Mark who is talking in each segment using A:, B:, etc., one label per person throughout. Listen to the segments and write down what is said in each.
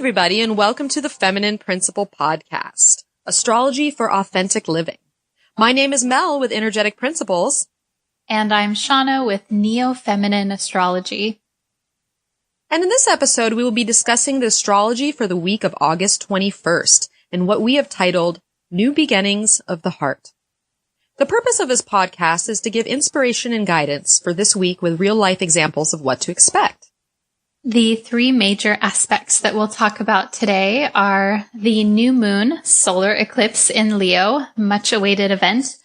A: everybody, and welcome to the Feminine Principle Podcast, Astrology for Authentic Living. My name is Mel with Energetic Principles.
B: And I'm Shawna with Neo Feminine Astrology.
A: And in this episode, we will be discussing the astrology for the week of August 21st and what we have titled New Beginnings of the Heart. The purpose of this podcast is to give inspiration and guidance for this week with real-life examples of what to expect.
B: The three major aspects that we'll talk about today are the new moon solar eclipse in Leo, much awaited event.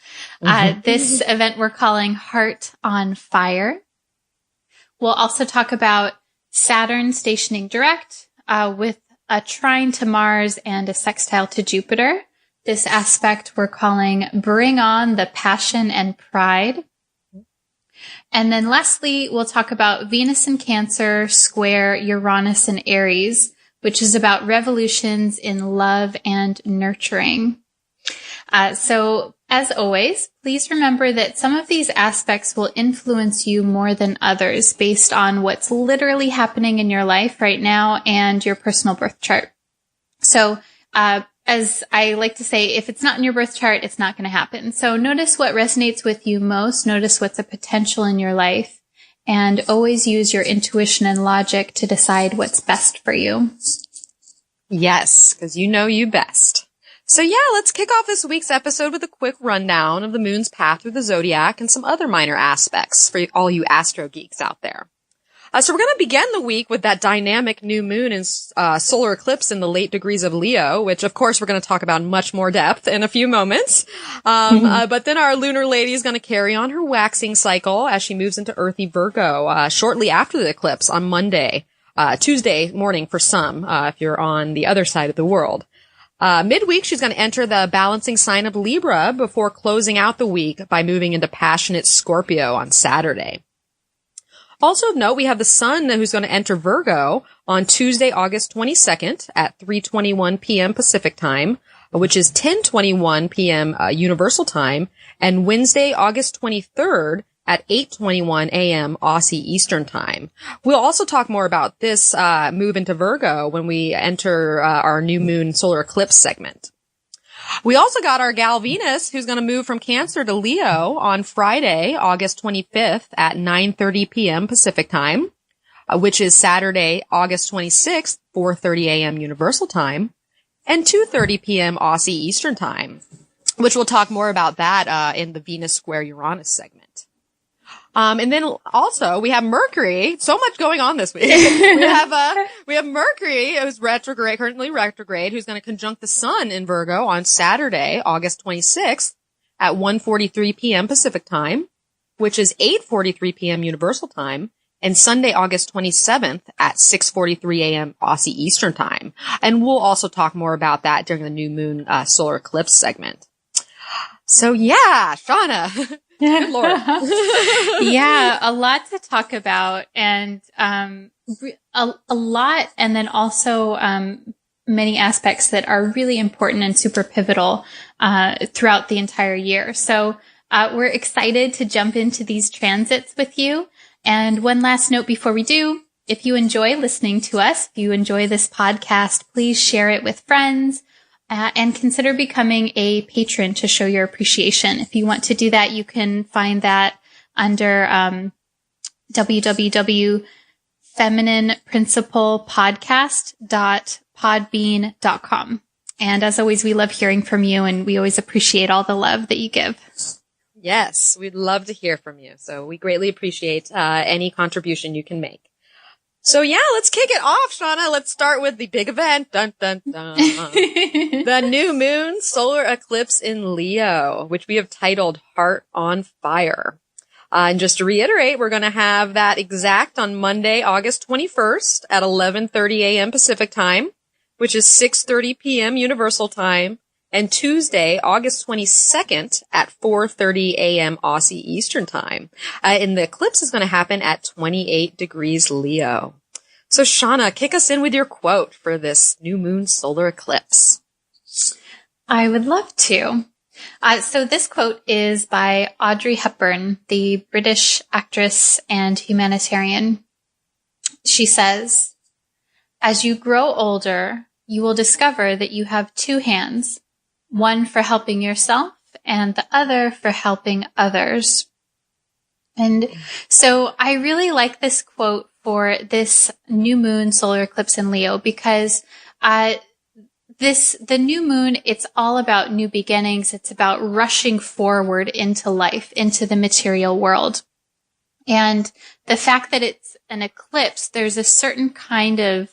B: This event we're calling Heart on Fire. We'll also talk about Saturn stationing direct with a trine to Mars and a sextile to Jupiter. This aspect we're calling Bring On the Passion and Pride. And then lastly, we'll talk about Venus in Cancer square Uranus in Aries, which is about revolutions in love and nurturing. So as always, please remember that some of these aspects will influence you more than others based on what's literally happening in your life right now and your personal birth chart. So, as I like to say, if it's not in your birth chart, it's not going to happen. So notice what resonates with you most. Notice what's a potential in your life, and always use your intuition and logic to decide what's best for you.
A: Yes, because you know you best. So yeah, let's kick off this week's episode with a quick rundown of the moon's path through the zodiac and some other minor aspects for all you astro geeks out there. So we're going to begin the week with that dynamic new moon and solar eclipse in the late degrees of Leo, which of course we're going to talk about in much more depth in a few moments. But then our lunar lady is going to carry on her waxing cycle as she moves into earthy Virgo shortly after the eclipse on Monday, Tuesday morning for some, if you're on the other side of the world. Midweek, she's going to enter the balancing sign of Libra before closing out the week by moving into passionate Scorpio on Saturday. Also of note, we have the sun who's going to enter Virgo on Tuesday, August 22nd at 3:21 p.m. Pacific time, which is 10:21 p.m. Universal time, and Wednesday, August 23rd at 8:21 a.m. Aussie Eastern time. We'll also talk more about this move into Virgo when we enter our new moon solar eclipse segment. We also got our gal Venus, who's going to move from Cancer to Leo on Friday, August 25th at 9:30 p.m. Pacific time, which is Saturday, August 26th, 4:30 a.m. Universal time, and 2:30 p.m. Aussie Eastern time, which we'll talk more about that in the Venus square Uranus segment. And then also we have Mercury. So much going on this week. we have Mercury, who's currently retrograde, who's going to conjunct the sun in Virgo on Saturday, August 26th at 1:43 p.m. Pacific time, which is 8:43 p.m. Universal time, and Sunday, August 27th at 6:43 a.m. Aussie Eastern time. And we'll also talk more about that during the new moon solar eclipse segment. So yeah, Shawna. Good Lord.
B: Yeah, a lot to talk about, and a lot, and then also many aspects that are really important and super pivotal throughout the entire year. So we're excited to jump into these transits with you. And one last note before we do, if you enjoy listening to us, if you enjoy this podcast, please share it with friends. And consider becoming a patron to show your appreciation. If you want to do that, you can find that under www.feminineprinciplepodcast.podbean.com. And as always, we love hearing from you, and we always appreciate all the love that you give.
A: Yes, we'd love to hear from you. So we greatly appreciate any contribution you can make. So yeah, let's kick it off, Shawna. Let's start with the big event. Dun, dun, dun. The new moon solar eclipse in Leo, which we have titled Heart on Fire. And just to reiterate, we're going to have that exact on Monday, August 21st at 11:30 a.m. Pacific time, which is 6:30 p.m. Universal time, and Tuesday, August 22nd at 4:30 a.m. Aussie Eastern time. And the eclipse is going to happen at 28 degrees Leo. So Shawna, kick us in with your quote for this new moon solar eclipse.
B: I would love to. So this quote is by Audrey Hepburn, the British actress and humanitarian. She says, as you grow older, you will discover that you have two hands, one for helping yourself and the other for helping others. And so I really like this quote for this new moon solar eclipse in Leo because the new moon, it's all about new beginnings. It's about rushing forward into life, into the material world. And the fact that it's an eclipse, there's a certain kind of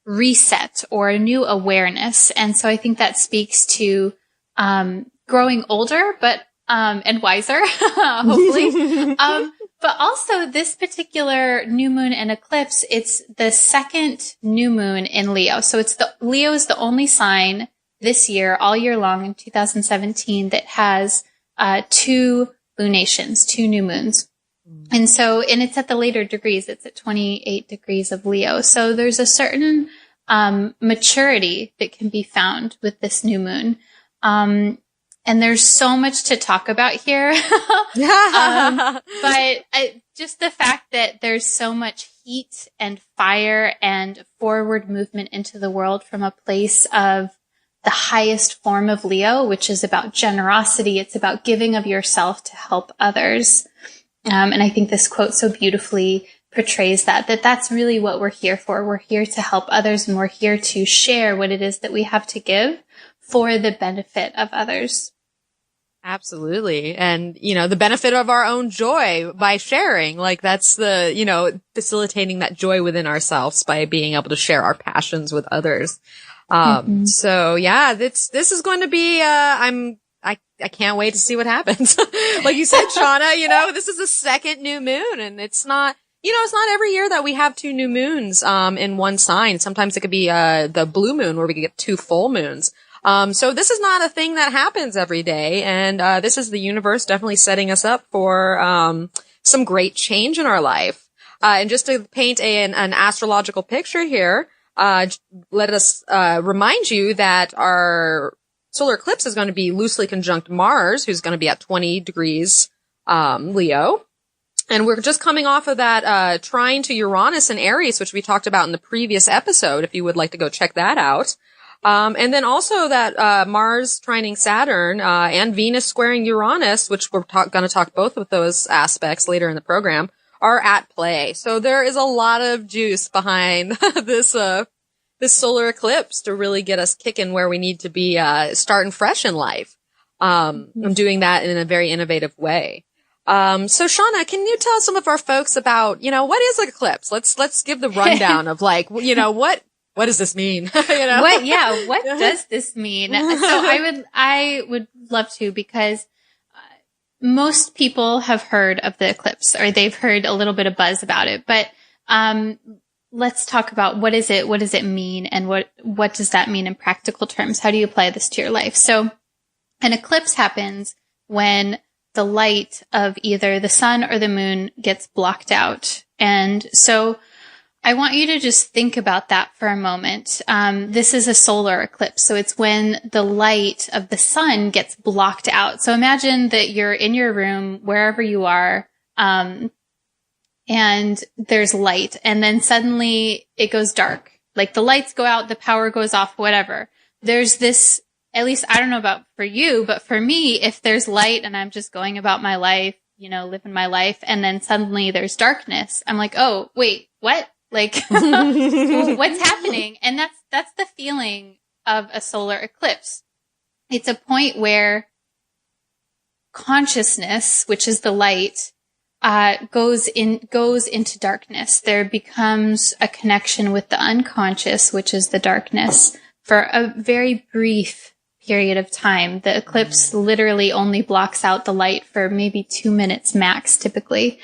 B: reset or a new awareness. And so I think that speaks to growing older, but and wiser, hopefully. But also this particular new moon and eclipse, it's the second new moon in Leo. So Leo is the only sign this year, all year long in 2017, that has two lunations, two new moons. And it's at the later degrees. It's at 28 degrees of Leo. So there's a certain maturity that can be found with this new moon. And there's so much to talk about here. But just the fact that there's so much heat and fire and forward movement into the world from a place of the highest form of Leo, which is about generosity. It's about giving of yourself to help others. And I think this quote so beautifully portrays that's really what we're here for. We're here to help others, and we're here to share what it is that we have to give for the benefit of others.
A: Absolutely. And, the benefit of our own joy by sharing, like that's facilitating that joy within ourselves by being able to share our passions with others. So yeah, this is going to be, I can't wait to see what happens. Like you said, Shawna, this is the second new moon, and it's not every year that we have two new moons, in one sign. Sometimes it could be, the blue moon where we could get two full moons. So this is not a thing that happens every day. And, this is the universe definitely setting us up for, some great change in our life. And just to paint an astrological picture here, let us, remind you that our solar eclipse is going to be loosely conjunct Mars, who's going to be at 20 degrees, Leo. And we're just coming off of that, trine to Uranus and Aries, which we talked about in the previous episode, if you would like to go check that out. And then also that, Mars trining Saturn, and Venus squaring Uranus, which we're going to talk both of those aspects later in the program, are at play. So there is a lot of juice behind this solar eclipse to really get us kicking where we need to be, starting fresh in life. And doing that in a very innovative way. So Shawna, can you tell some of our folks about, what is an eclipse? Let's give the rundown of what does this mean?
B: What does this mean? So I would love to, because most people have heard of the eclipse, or they've heard a little bit of buzz about it, but let's talk about what is it, what does it mean, and what does that mean in practical terms? How do you apply this to your life? So an eclipse happens when the light of either the sun or the moon gets blocked out. And so I want you to just think about that for a moment. This is a solar eclipse, so it's when the light of the sun gets blocked out. So imagine that you're in your room, wherever you are, and there's light, and then suddenly it goes dark. Like the lights go out, the power goes off, whatever. There's this, at least I don't know about for you, but for me, if there's light and I'm just going about my life, living my life, and then suddenly there's darkness, I'm like, oh, wait, what? Like, what's happening? And that's the feeling of a solar eclipse. It's a point where consciousness, which is the light, goes into darkness. There becomes a connection with the unconscious, which is the darkness, for a very brief period of time. The eclipse literally only blocks out the light for maybe 2 minutes max, typically.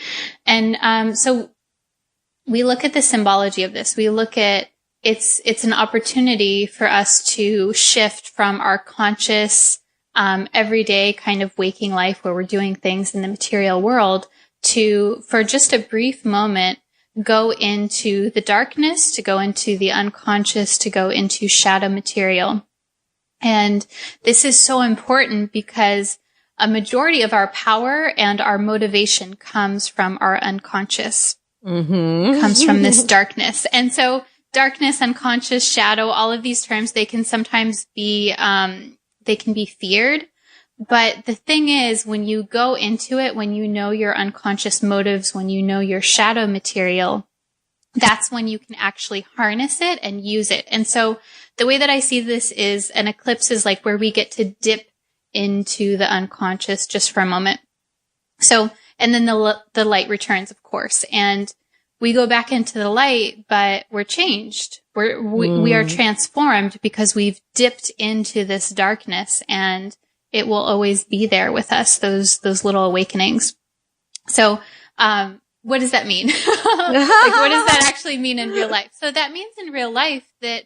B: And so we look at the symbology of this. We look at it's an opportunity for us to shift from our conscious, everyday kind of waking life where we're doing things in the material world to, for just a brief moment, go into the darkness, to go into the unconscious, to go into shadow material. And this is so important because a majority of our power and our motivation comes from our unconscious. Comes from this darkness. And so darkness, unconscious, shadow, all of these terms, they can sometimes be, they can be feared. But the thing is, when you go into it, when you know your unconscious motives, when you know your shadow material, that's when you can actually harness it and use it. And so the way that I see this is an eclipse is like where we get to dip into the unconscious just for a moment. So, and then the light returns, of course, and we go back into the light, but we're changed. We are transformed because we've dipped into this darkness, and it will always be there with us, those little awakenings. So, what does that mean? Like, what does that actually mean in real life? So that means in real life that,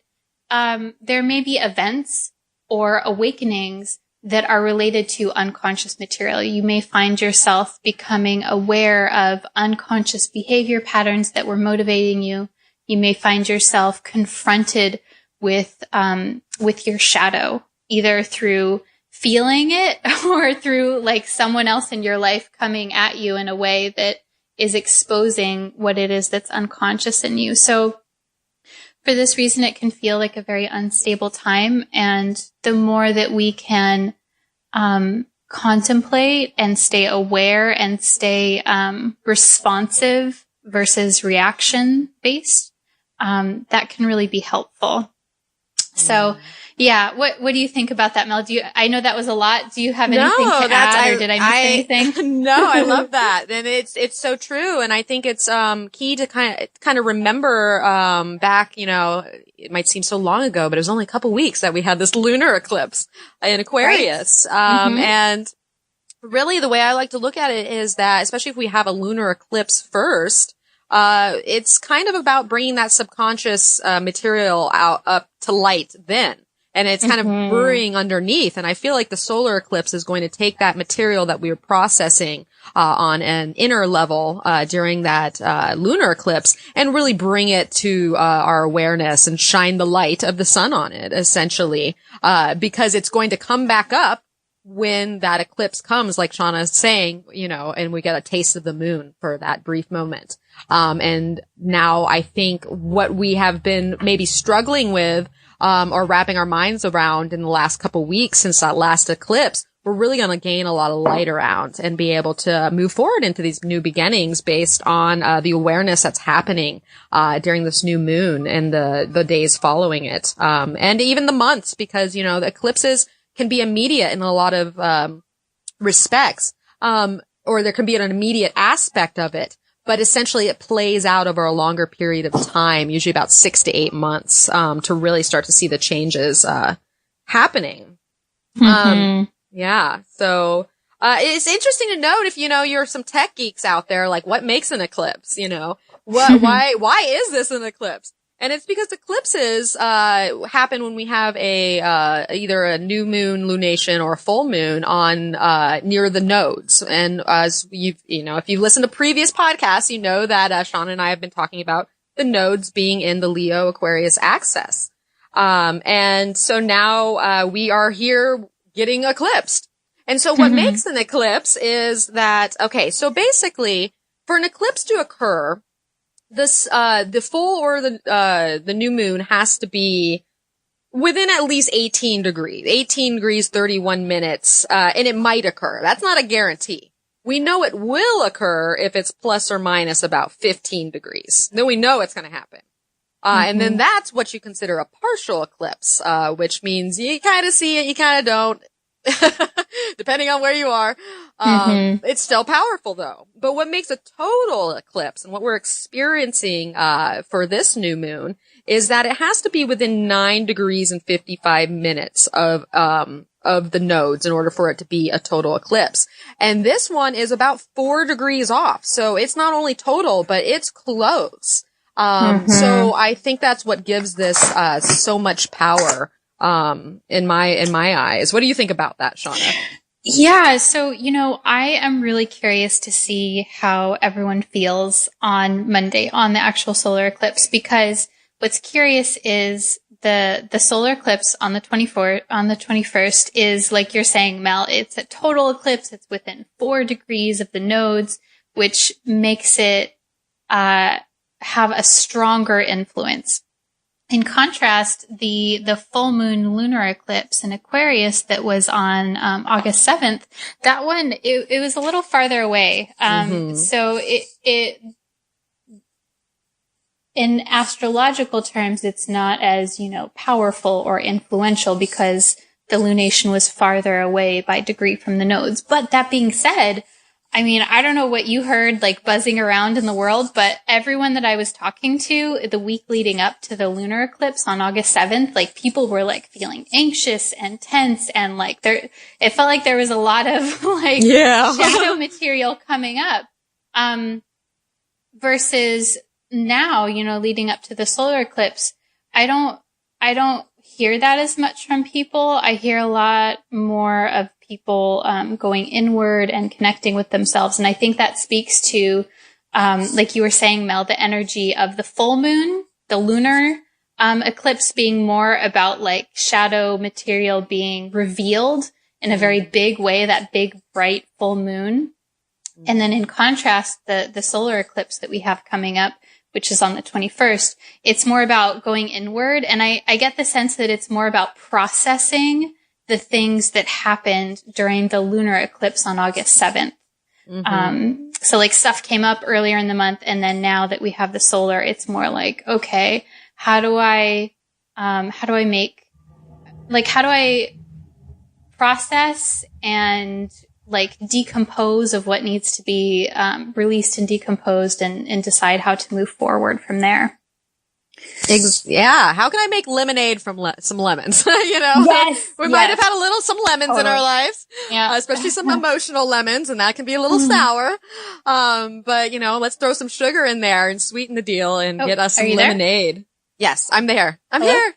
B: there may be events or awakenings that are related to unconscious material. You may find yourself becoming aware of unconscious behavior patterns that were motivating you. You may find yourself confronted with your shadow, either through feeling it or through like someone else in your life coming at you in a way that is exposing what it is that's unconscious in you. So for this reason, it can feel like a very unstable time. And the more that we can contemplate and stay aware and stay responsive versus reaction based, that can really be helpful. So, yeah, what do you think about that, Mel? I know that was a lot. Do you have anything to add, or did I miss anything?
A: No, I love that. And it's so true. And I think it's, key to kind of remember, back, it might seem so long ago, but it was only a couple weeks that we had this lunar eclipse in Aquarius. Right. And really the way I like to look at it is that, especially if we have a lunar eclipse first, it's kind of about bringing that subconscious, material up to light then. And it's kind of brewing underneath. And I feel like the solar eclipse is going to take that material that we were processing on an inner level during that lunar eclipse and really bring it to our awareness and shine the light of the sun on it, essentially, because it's going to come back up when that eclipse comes, like Shawna is saying, and we get a taste of the moon for that brief moment. And now I think what we have been maybe struggling with or wrapping our minds around in the last couple weeks since that last eclipse, we're really going to gain a lot of light around and be able to move forward into these new beginnings based on the awareness that's happening during this new moon and the days following it, and even the months, because the eclipses can be immediate in a lot of respects, or there can be an immediate aspect of it. But essentially it plays out over a longer period of time, usually about 6 to 8 months, to really start to see the changes, happening. Yeah. So, it's interesting to note if, you're some tech geeks out there, like what makes an eclipse, why is this an eclipse? And it's because eclipses, happen when we have either a new moon lunation or a full moon on, near the nodes. And as if you've listened to previous podcasts, you know that, Shawna and I have been talking about the nodes being in the Leo Aquarius axis. And so now, we are here getting eclipsed. And so what makes an eclipse is that, okay, so basically for an eclipse to occur, the full or the new moon has to be within at least 18 degrees, 31 minutes, and it might occur. That's not a guarantee. We know it will occur if it's plus or minus about 15 degrees. Then we know it's going to happen. And then that's what you consider a partial eclipse, which means you kind of see it, you kind of don't. Depending on where you are. It's still powerful though. But what makes a total eclipse and what we're experiencing, for this new moon is that it has to be within 9 degrees and 55 minutes of the nodes in order for it to be a total eclipse. And this one is about 4 degrees off. So it's not only total, but it's close. So I think that's what gives this, so much power. In my eyes. What do you think about that, Shawna?
B: Yeah. So, I am really curious to see how everyone feels on Monday on the actual solar eclipse, because what's curious is the solar eclipse on the 21st is, like you're saying, Mel, it's a total eclipse. It's within 4 degrees of the nodes, which makes it, have a stronger influence. In contrast, the full moon lunar eclipse in Aquarius that was on August 7th, that one, it was a little farther away. So it in astrological terms, it's not as, powerful or influential because the lunation was farther away by degree from the nodes. But that being said, I mean, I don't know what you heard like buzzing around in the world, but everyone that I was talking to the week leading up to the lunar eclipse on August 7th, like people were like feeling anxious and tense and like it felt like there was a lot of like shadow material coming up. Versus now, leading up to the solar eclipse, I don't hear that as much from people. I hear a lot more of people going inward and connecting with themselves. And I think that speaks to, like you were saying, Mel, the energy of the full moon, the lunar eclipse being more about like shadow material being revealed in a very big way, that big, bright full moon. And then in contrast, the solar eclipse that we have coming up, which is on the 21st, it's more about going inward. And I get the sense that it's more about processing the things that happened during the lunar eclipse on August 7th. So like stuff came up earlier in the month. And then now that we have the solar, it's more like, okay, how do I process and like decompose of what needs to be released and decomposed and decide how to move forward from there.
A: How can I make lemonade from some lemons?
B: Yes,
A: we might have had some lemons in our lives, especially some emotional lemons, and that can be a little sour. But let's throw some sugar in there and sweeten the deal and get us some lemonade. There? Yes, I'm there. I'm here.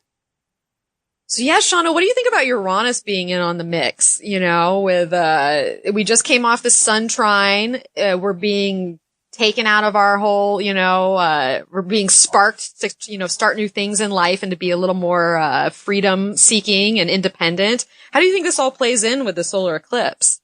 A: So yeah, Shawna, what do you think about Uranus being in on the mix? With, we just came off the sun trine. We're being taken out of our whole, we're being sparked to, start new things in life and to be a little more, freedom seeking and independent. How do you think this all plays in with the solar eclipse?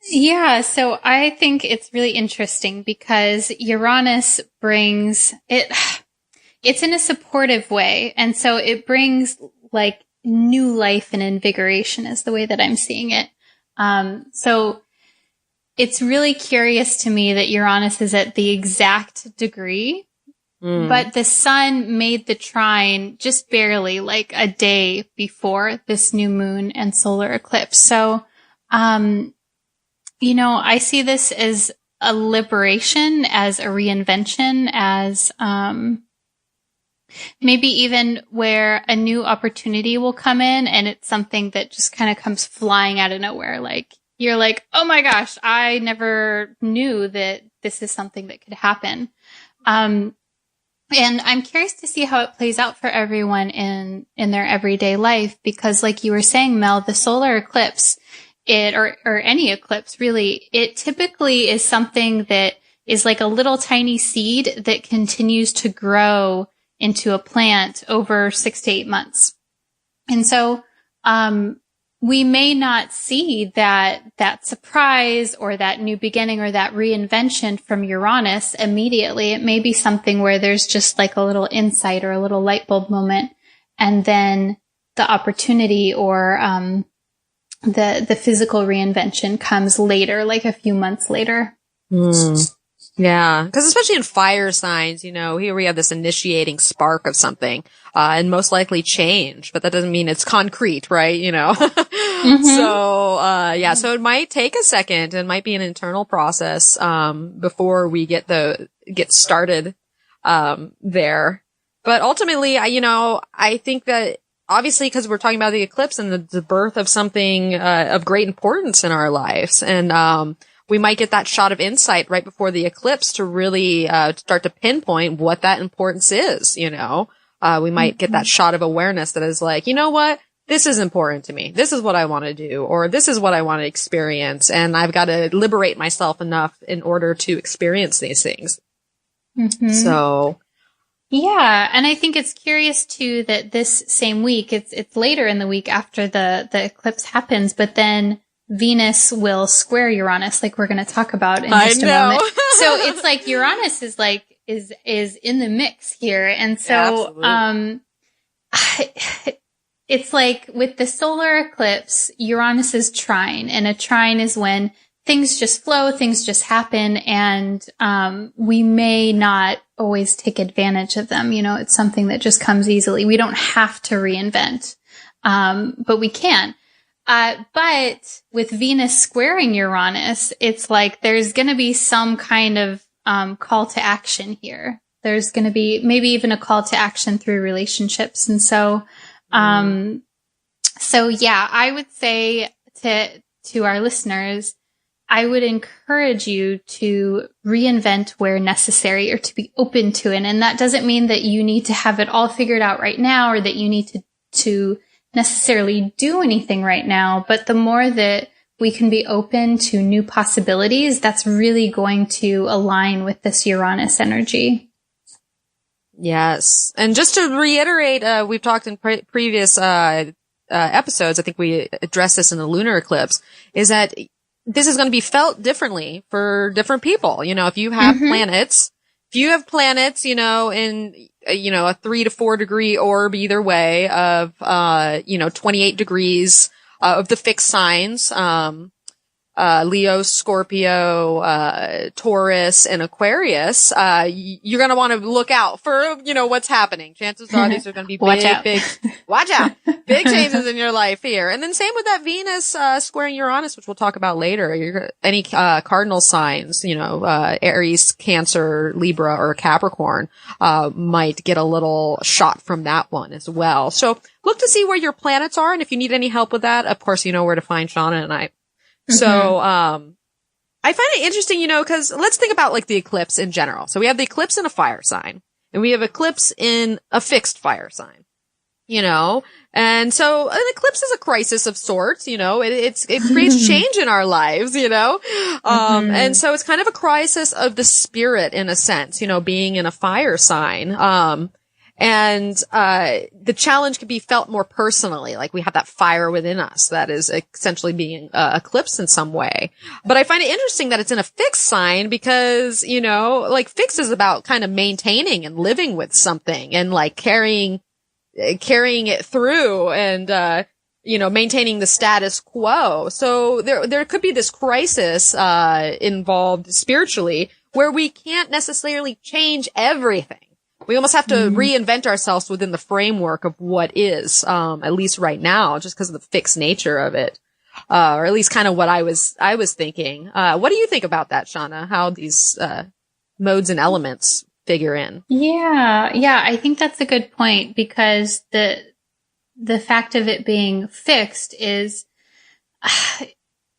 B: Yeah. So I think it's really interesting because Uranus brings it's in a supportive way. And so it brings like new life and invigoration is the way that I'm seeing it. So it's really curious to me that Uranus is at the exact degree, but the sun made the trine just barely like a day before this new moon and solar eclipse. So, I see this as a liberation, as a reinvention, as, maybe even where a new opportunity will come in and it's something that just kind of comes flying out of nowhere. Like you're like, oh my gosh, I never knew that this is something that could happen. And I'm curious to see how it plays out for everyone in their everyday life, because like you were saying, Mel, the solar eclipse, or any eclipse really, it typically is something that is like a little tiny seed that continues to grow into a plant over 6 to 8 months. And so, we may not see that surprise or that new beginning or that reinvention from Uranus immediately. It may be something where there's just like a little insight or a little light bulb moment. And then the opportunity or, the physical reinvention comes later, like a few months later.
A: Yeah, because especially in fire signs, here we have this initiating spark of something, and most likely change, but that doesn't mean it's concrete, right? So, so it might take a second. It might be an internal process, before we get started, there. But ultimately, I think that obviously because we're talking about the eclipse and the birth of something, of great importance in our lives. And, we might get that shot of insight right before the eclipse to really start to pinpoint what that importance is, We might get that shot of awareness that is like, you know what? This is important to me. This is what I want to do, or this is what I want to experience. And I've got to liberate myself enough in order to experience these things. So.
B: Yeah. And I think it's curious too that this same week, it's later in the week after the eclipse happens, but then Venus will square Uranus, like we're going to talk about in just a moment. So it's like Uranus is in the mix here. And so, it's like with the solar eclipse, Uranus is trine, and a trine is when things just flow, things just happen, and we may not always take advantage of them. You know, it's something that just comes easily. We don't have to reinvent, but we can. But with Venus squaring Uranus, it's like there's going to be some kind of call to action here. There's going to be maybe even a call to action through relationships. And so, yeah, I would say to our listeners, I would encourage you to reinvent where necessary or to be open to it. And that doesn't mean that you need to have it all figured out right now or that you need to necessarily do anything right now. But the more that we can be open to new possibilities, that's really going to align with this Uranus energy.
A: Yes. And just to reiterate, we've talked in previous episodes, I think we addressed this in the lunar eclipse, is that this is going to be felt differently for different people. You know, if you have planets, you know, in, you know, a 3 to 4 degree orb either way of, 28 degrees of the fixed signs, Leo, Scorpio, Taurus, and Aquarius, you're going to want to look out for, you know, what's happening. Chances are these are going to be big changes in your life here. And then same with that Venus, squaring Uranus, which we'll talk about later. Any, cardinal signs, you know, Aries, Cancer, Libra, or Capricorn, might get a little shot from that one as well. So look to see where your planets are. And if you need any help with that, of course, you know where to find Shawna and I. So, I find it interesting, you know, cause let's think about like the eclipse in general. So we have the eclipse in a fire sign and we have eclipse in a fixed fire sign, you know, and so an eclipse is a crisis of sorts, you know, it creates change in our lives, you know, and so it's kind of a crisis of the spirit in a sense, you know, being in a fire sign. And the challenge can be felt more personally, like we have that fire within us that is essentially being eclipsed in some way. But I find it interesting that it's in a fixed sign because, you know, like fixed is about kind of maintaining and living with something and like carrying it through and, you know, maintaining the status quo. So there could be this crisis involved spiritually where we can't necessarily change everything. We almost have to reinvent ourselves within the framework of what is, at least right now, just because of the fixed nature of it. Or at least kind of what I was thinking. What do you think about that, Shawna? How these, modes and elements figure in?
B: Yeah. I think that's a good point because the fact of it being fixed is,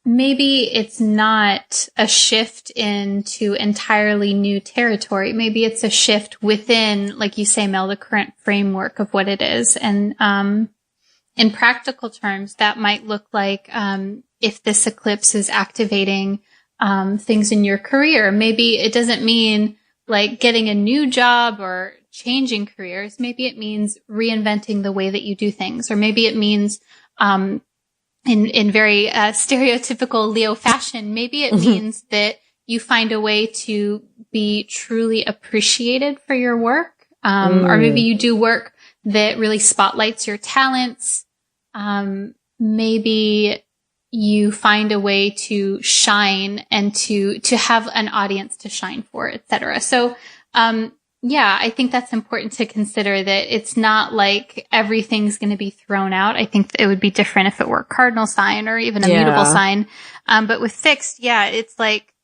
B: maybe it's not a shift into entirely new territory. Maybe it's a shift within, like you say, Mel, the current framework of what it is. And in practical terms, that might look like if this eclipse is activating things in your career. Maybe it doesn't mean like getting a new job or changing careers. Maybe it means reinventing the way that you do things. Or maybe it means in very stereotypical Leo fashion, maybe it means that you find a way to be truly appreciated for your work. Or maybe you do work that really spotlights your talents. Maybe you find a way to shine and to have an audience to shine for, etc. So, yeah, I think that's important to consider that it's not like everything's going to be thrown out. I think it would be different if it were a cardinal sign or even a mutable sign. But with fixed, yeah, it's like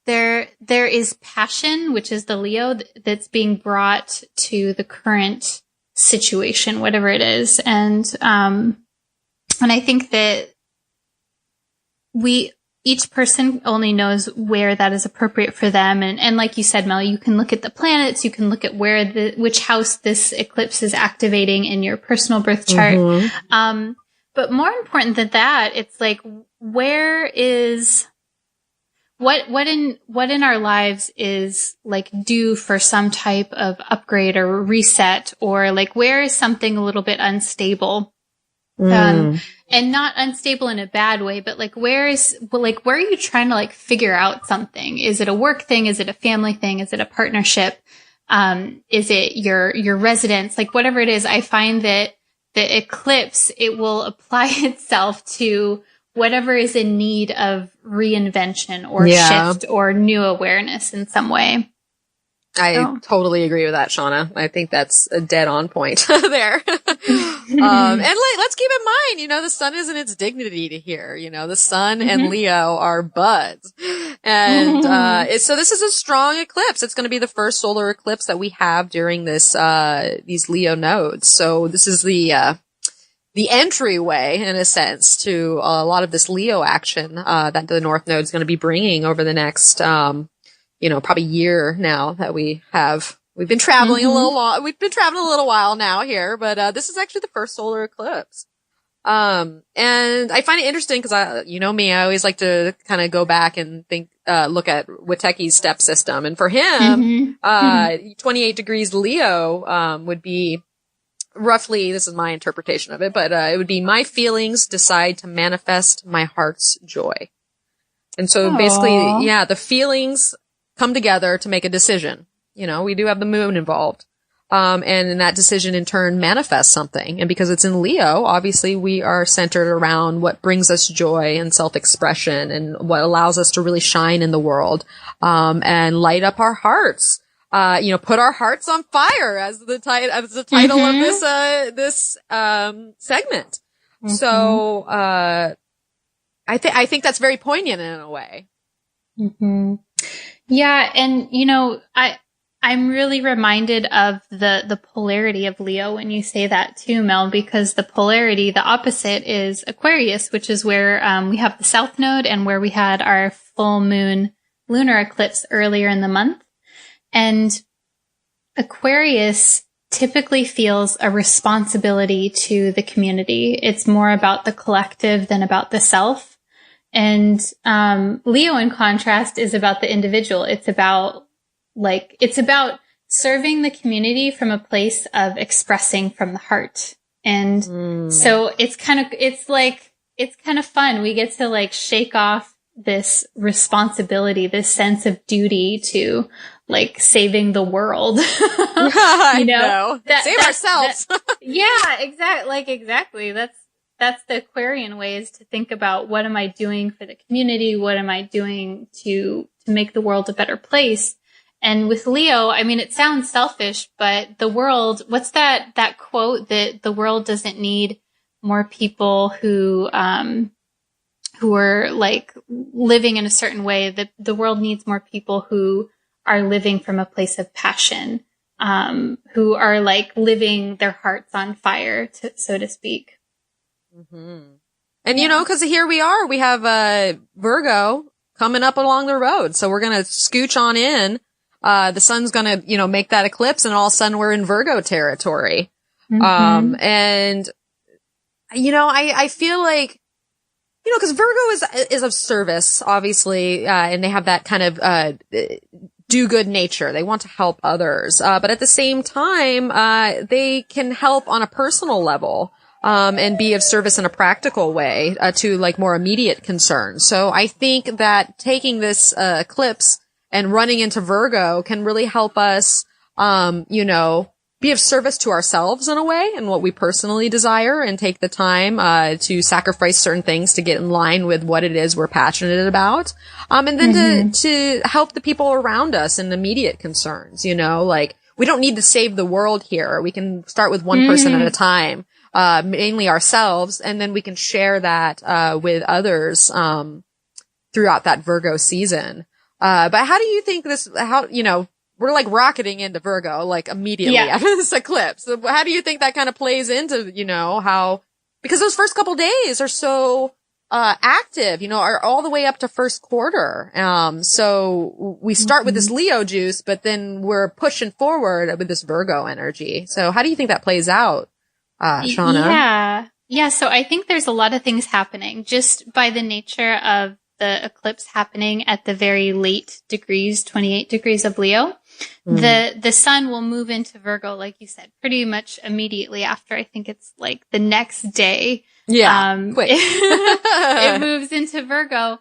B: there is passion, which is the Leo that's being brought to the current situation, whatever it is. And I think that each person only knows where that is appropriate for them. And like you said, Mel, you can look at the planets, you can look at which house this eclipse is activating in your personal birth chart. But more important than that, it's like, where is, what in our lives is like due for some type of upgrade or reset, or like, where is something a little bit unstable? And not unstable in a bad way, but like, where are you trying to like figure out something? Is it a work thing? Is it a family thing? Is it a partnership? Is it your residence? Like whatever it is, I find that the eclipse, it will apply itself to whatever is in need of reinvention or shift or new awareness in some way.
A: I totally agree with that, Shawna. I think that's a dead on point there. And let's keep in mind, the sun isn't its dignity to here. The sun and Leo are buds. And, so this is a strong eclipse. It's going to be the first solar eclipse that we have during this, these Leo nodes. So this is the entryway, in a sense, to a lot of this Leo action, that the North Node is going to be bringing over the next, probably year now that we've been traveling a little long. We've been traveling a little while now here, but, this is actually the first solar eclipse. And I find it interesting because I always like to kind of go back and think, look at Witeki's step system. And for him, 28 degrees Leo, would be roughly, this is my interpretation of it, but, it would be my feelings decide to manifest my heart's joy. And so basically, the feelings come together to make a decision. We do have the moon involved. And that decision in turn manifests something. And because it's in Leo, obviously we are centered around what brings us joy and self-expression and what allows us to really shine in the world, and light up our hearts. Put our hearts on fire as the title of this segment. So, I think that's very poignant in a way.
B: Yeah. And, I'm really reminded of the polarity of Leo when you say that too, Mel, because the polarity, the opposite is Aquarius, which is where, we have the South Node and where we had our full moon lunar eclipse earlier in the month. And Aquarius typically feels a responsibility to the community. It's more about the collective than about the self. And Leo, in contrast, is about the individual. It's about serving the community from a place of expressing from the heart. And so it's kind of fun. We get to shake off this responsibility, this sense of duty to saving the world.
A: Save ourselves.
B: Yeah, exactly. That's the Aquarian way, is to think about, what am I doing for the community? What am I doing to make the world a better place? And with Leo, I mean, it sounds selfish, but the world, what's that quote that the world doesn't need more people who are living in a certain way, that the world needs more people who are living from a place of passion, who are living their hearts on fire, so to speak.
A: And because here we have Virgo coming up along the road, so we're gonna scooch on in. The sun's gonna make that eclipse, and all of a sudden we're in Virgo territory. And I feel like, because Virgo is of service, obviously, and they have that kind of do good nature. They want to help others, but at the same time, they can help on a personal level. And be of service in a practical way, to more immediate concerns. So I think that taking this, eclipse and running into Virgo can really help us, be of service to ourselves in a way and what we personally desire, and take the time, to sacrifice certain things to get in line with what it is we're passionate about. And then to help the people around us in immediate concerns, we don't need to save the world here. We can start with one person at a time. Mainly ourselves, and then we can share that, with others, throughout that Virgo season. But how do you think we're rocketing into Virgo, immediately after this eclipse. So how do you think that kind of plays into, how, because those first couple days are so, active, are all the way up to first quarter. So we start with this Leo juice, but then we're pushing forward with this Virgo energy. So how do you think that plays out? Shawna?
B: Yeah. So I think there's a lot of things happening just by the nature of the eclipse happening at the very late degrees, 28 degrees of Leo. The sun will move into Virgo, like you said, pretty much immediately after. I think it's the next day.
A: Yeah. Quick.
B: It moves into Virgo.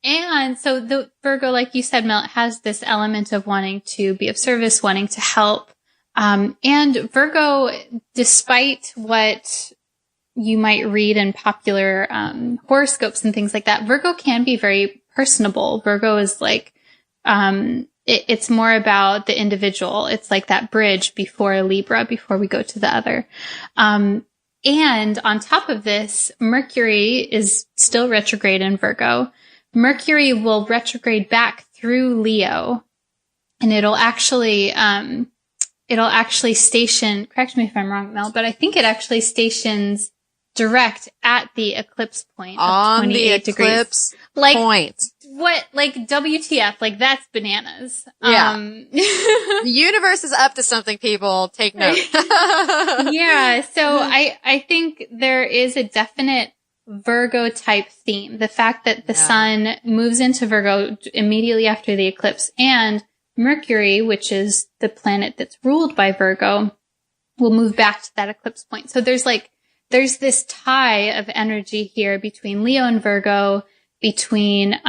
B: And so the Virgo, like you said, Mel, has this element of wanting to be of service, wanting to help, And Virgo, despite what you might read in popular horoscopes and things like that, Virgo can be very personable. Virgo is like, it's more about the individual. It's like that bridge before Libra, before we go to the other. And on top of this, Mercury is still retrograde in Virgo. Mercury will retrograde back through Leo, and it'll actually station, correct me if I'm wrong, Mel, but I think it actually stations direct at the eclipse point of 28 degrees. On the eclipse point. What, like WTF, like that's bananas.
A: Yeah. The universe is up to something, people. Take note.
B: Yeah. So I think there is a definite Virgo type theme. The fact that the sun moves into Virgo immediately after the eclipse, and Mercury, which is the planet that's ruled by Virgo, will move back to that eclipse point. So there's this tie of energy here between Leo and Virgo, between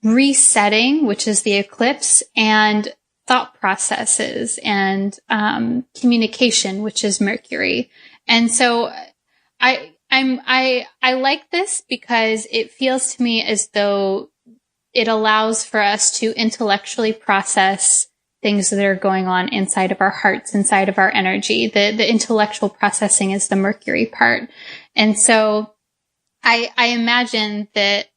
B: resetting, which is the eclipse, and thought processes, and communication, which is Mercury. And so I like this because it feels to me as though it allows for us to intellectually process things that are going on inside of our hearts, inside of our energy. The intellectual processing is the Mercury part. And so I imagine that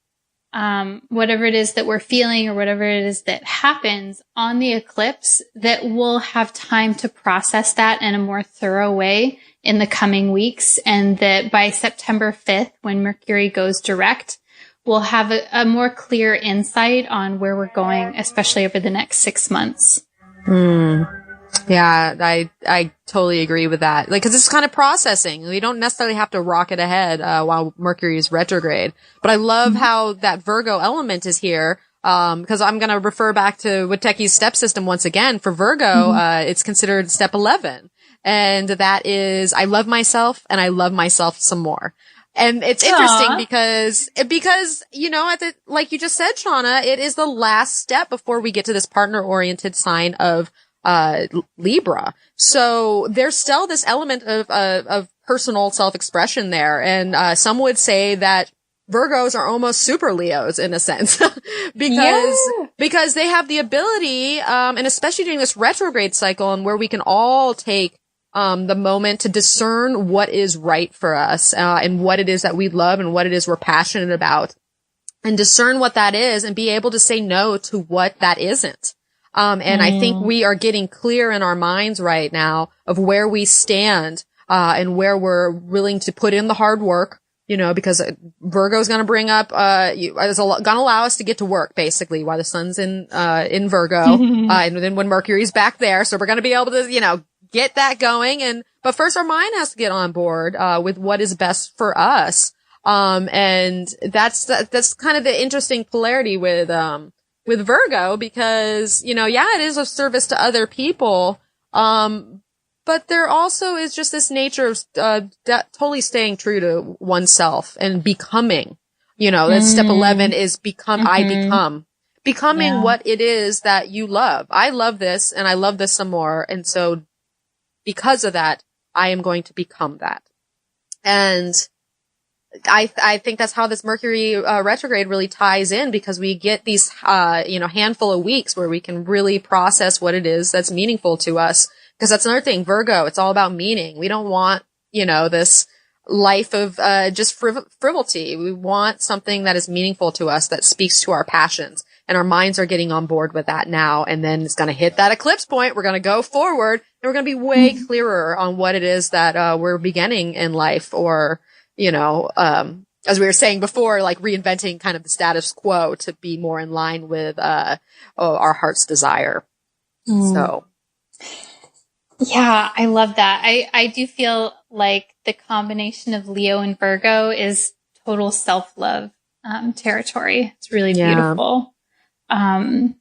B: whatever it is that we're feeling, or whatever it is that happens on the eclipse, that we'll have time to process that in a more thorough way in the coming weeks. And that by September 5th, when Mercury goes direct, we'll have a more clear insight on where we're going, especially over the next 6 months.
A: Yeah, I totally agree with that. Like, 'cause it's kind of processing. We don't necessarily have to rocket ahead, while Mercury is retrograde. But I love how that Virgo element is here. 'Cause I'm going to refer back to Witteki's step system once again. For Virgo, it's considered step 11. And that is, I love myself and I love myself some more. And it's interesting because, you know, like you just said, Shawna, it is the last step before we get to this partner-oriented sign of Libra. So there's still this element of personal self-expression there. And because Virgos are almost super Leos in a sense, because they have the ability, and especially during this retrograde cycle, and where we can all take the moment to discern what is right for us, and what it is that we love and what it is we're passionate about, and discern what that is and be able to say no to what that isn't. And I think we are getting clear in our minds right now of where we stand, and where we're willing to put in the hard work, you know, because Virgo's going to bring up, it's going to allow us to get to work basically while the sun's in Virgo, and then when Mercury's back there. So we're going to be able to, you know, get that going. But first our mind has to get on board, with what is best for us. And that's kind of the interesting polarity with Virgo, because, you know, it is of service to other people. But there also is just this nature of, totally staying true to oneself and becoming, you know, that step 11 is becoming what it is that you love. I love this and I love this some more. And so because of that, I am going to become that. And I think that's how this Mercury retrograde really ties in, because we get these, handful of weeks where we can really process what it is that's meaningful to us. Because that's another thing, Virgo, it's all about meaning. We don't want, this life of just frivolity. We want something that is meaningful to us, that speaks to our passions. And our minds are getting on board with that now. And then it's going to hit that eclipse point. We're going to go forward, and we're going to be way clearer on what it is that we're beginning in life, or, as we were saying before, like reinventing kind of the status quo to be more in line with our heart's desire. So.
B: Yeah, I love that. I do feel like the combination of Leo and Virgo is total self-love territory. It's really beautiful. And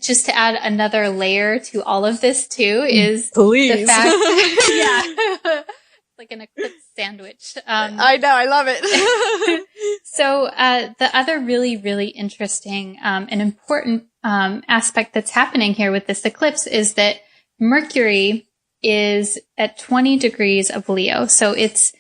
B: just to add another layer to all of this too is the fact, like an eclipse sandwich.
A: I know, I love it.
B: So the other really, really interesting and important aspect that's happening here with this eclipse is that Mercury is at 20 degrees of Leo. So it's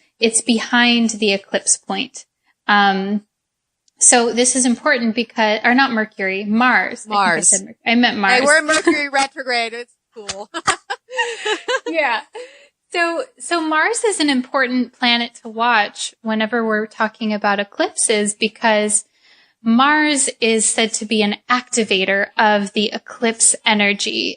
B: behind the eclipse point. So this is important because, or not Mercury, Mars.
A: Mars.
B: I meant Mars.
A: Hey, we're in Mercury retrograde. It's cool.
B: Yeah. So Mars is an important planet to watch whenever we're talking about eclipses, because Mars is said to be an activator of the eclipse energy.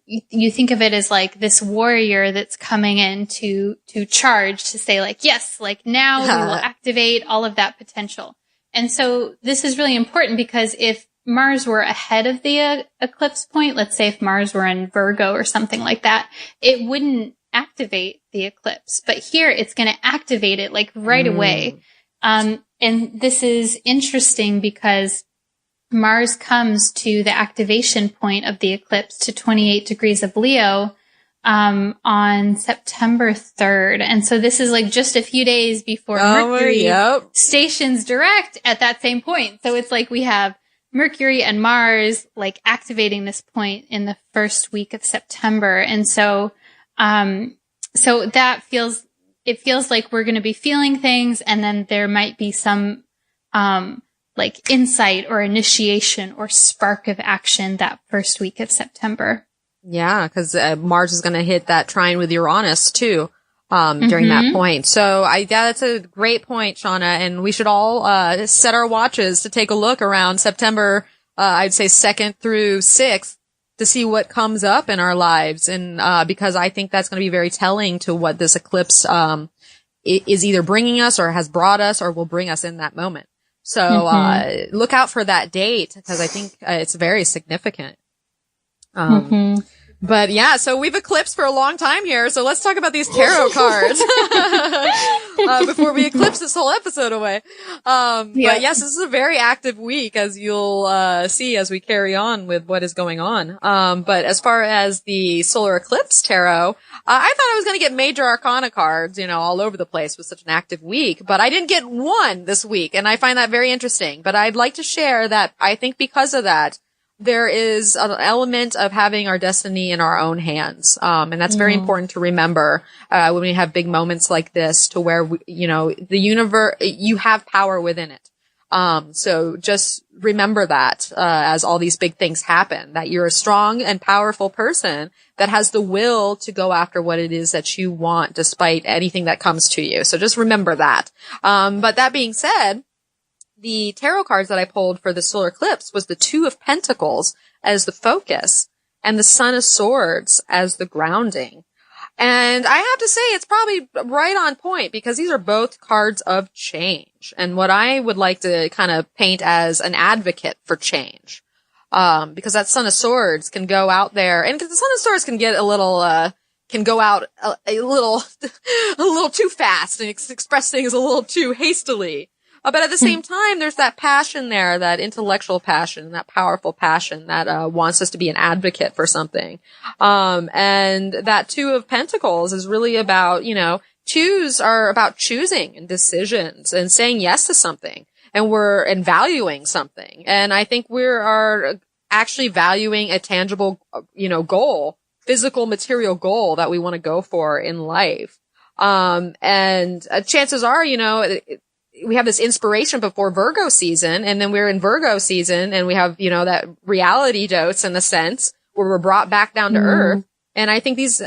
B: You think of it as like this warrior that's coming in to charge, to say like, yes, like now we will activate all of that potential. And so this is really important, because if Mars were ahead of the eclipse point, let's say if Mars were in Virgo or something like that, it wouldn't activate the eclipse. But here it's going to activate it like right away. And this is interesting because Mars comes to the activation point of the eclipse to 28 degrees of Leo on September 3rd. And so this is like just a few days before Mercury stations direct at that same point. So it's like we have Mercury and Mars like activating this point in the first week of September. And so that feels like we're going to be feeling things, and then there might be some like insight or initiation or spark of action that first week of September. Yeah,
A: because Mars is going to hit that trine with Uranus too during that point. So that's a great point, Shawna, and we should all set our watches to take a look around September, I'd say 2nd through 6th, to see what comes up in our lives. And because I think that's going to be very telling to what this eclipse is either bringing us or has brought us or will bring us in that moment. So look out for that date, because I think it's very significant. But yeah, so we've eclipsed for a long time here. So let's talk about these tarot cards before we eclipse this whole episode away. But yes, this is a very active week, as you'll see as we carry on with what is going on. But as far as the solar eclipse tarot, I thought I was going to get major arcana cards, all over the place with such an active week, but I didn't get one this week, and I find that very interesting. But I'd like to share that I think because of that, there is an element of having our destiny in our own hands. And that's very important to remember, when we have big moments like this, to where, the universe, you have power within it. So just remember that, as all these big things happen, that you're a strong and powerful person that has the will to go after what it is that you want, despite anything that comes to you. So just remember that. But that being said, the tarot cards that I pulled for the solar eclipse was the Two of Pentacles as the focus and the Son of Swords as the grounding. And I have to say it's probably right on point, because these are both cards of change, and what I would like to kind of paint as an advocate for change. Because that Son of Swords can go out there, and the Son of Swords can get a little, can go out a little too fast and express things a little too hastily. But at the same time, there's that passion there, that intellectual passion, that powerful passion that wants us to be an advocate for something. And that Two of Pentacles is really about, twos are about choosing and decisions and saying yes to something, and valuing something. And I think we are actually valuing a tangible, goal, physical, material goal that we want to go for in life. And chances are, we have this inspiration before Virgo season, and then we're in Virgo season, and we have, that reality dose in a sense where we're brought back down to earth. And I think this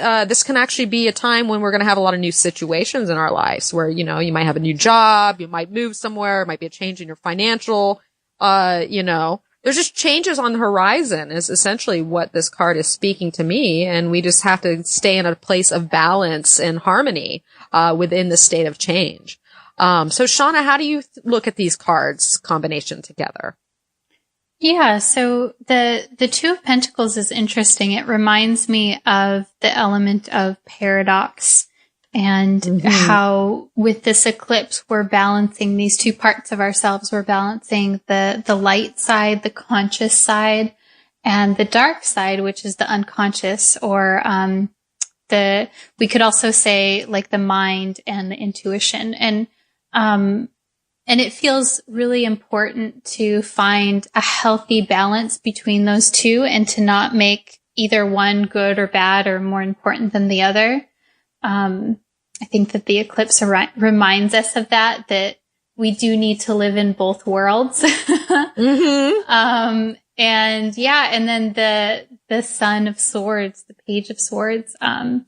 A: can actually be a time when we're going to have a lot of new situations in our lives where, you might have a new job, you might move somewhere, it might be a change in your financial, there's just changes on the horizon is essentially what this card is speaking to me. And we just have to stay in a place of balance and harmony, within the state of change. So Shawna, how do you look at these cards combination together?
B: Yeah, so the Two of Pentacles is interesting. It reminds me of the element of paradox, and how with this eclipse we're balancing these two parts of ourselves. We're balancing the light side, the conscious side, and the dark side, which is the unconscious, or we could also say like the mind and the intuition. And it feels really important to find a healthy balance between those two, and to not make either one good or bad or more important than the other. I think that the eclipse reminds us of that we do need to live in both worlds.
A: Mm-hmm.
B: And then the Son of Swords, the Page of Swords.
A: The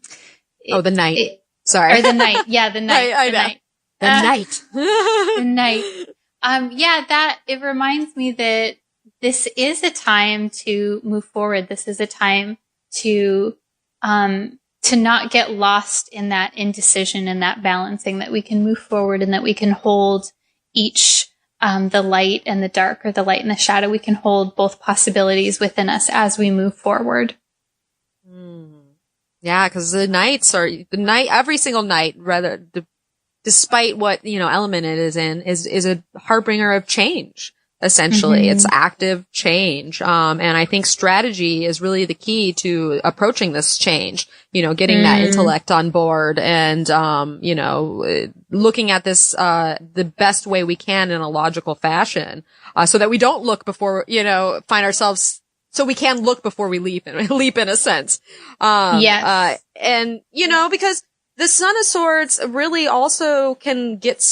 A: Knight. Sorry.
B: Or the Knight. Yeah, the Knight.
A: I know. The Knight.
B: The Knight. That it reminds me that this is a time to move forward. This is a time to not get lost in that indecision and that balancing, that we can move forward and that we can hold each, the light and the dark, or the light and the shadow. We can hold both possibilities within us as we move forward.
A: Yeah, because every single night, despite what, element it is in, is a harbinger of change. Essentially,
B: Mm-hmm.
A: it's active change. And I think strategy is really the key to approaching this change, getting that intellect on board and, looking at this, the best way we can in a logical fashion, so that we don't look before, find ourselves, so we can look before we leap in a sense.
B: Yes.
A: Because the Son of Swords really also can get,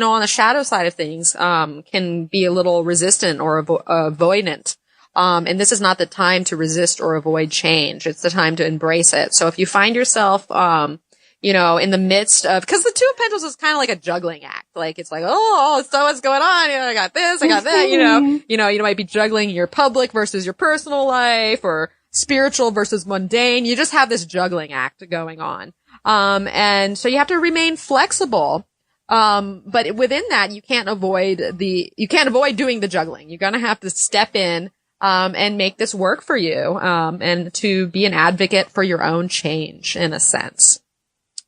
A: on the shadow side of things, can be a little resistant or avoidant. And this is not the time to resist or avoid change. It's the time to embrace it. So if you find yourself, in the midst of, cause the Two of Pentacles is kind of like a juggling act. Like, it's like, so what's going on? I got this, I got that, you might be juggling your public versus your personal life, or spiritual versus mundane. You just have this juggling act going on. And so you have to remain flexible. But within that, you can't avoid doing the juggling. You're going to have to step in, and make this work for you, and to be an advocate for your own change in a sense.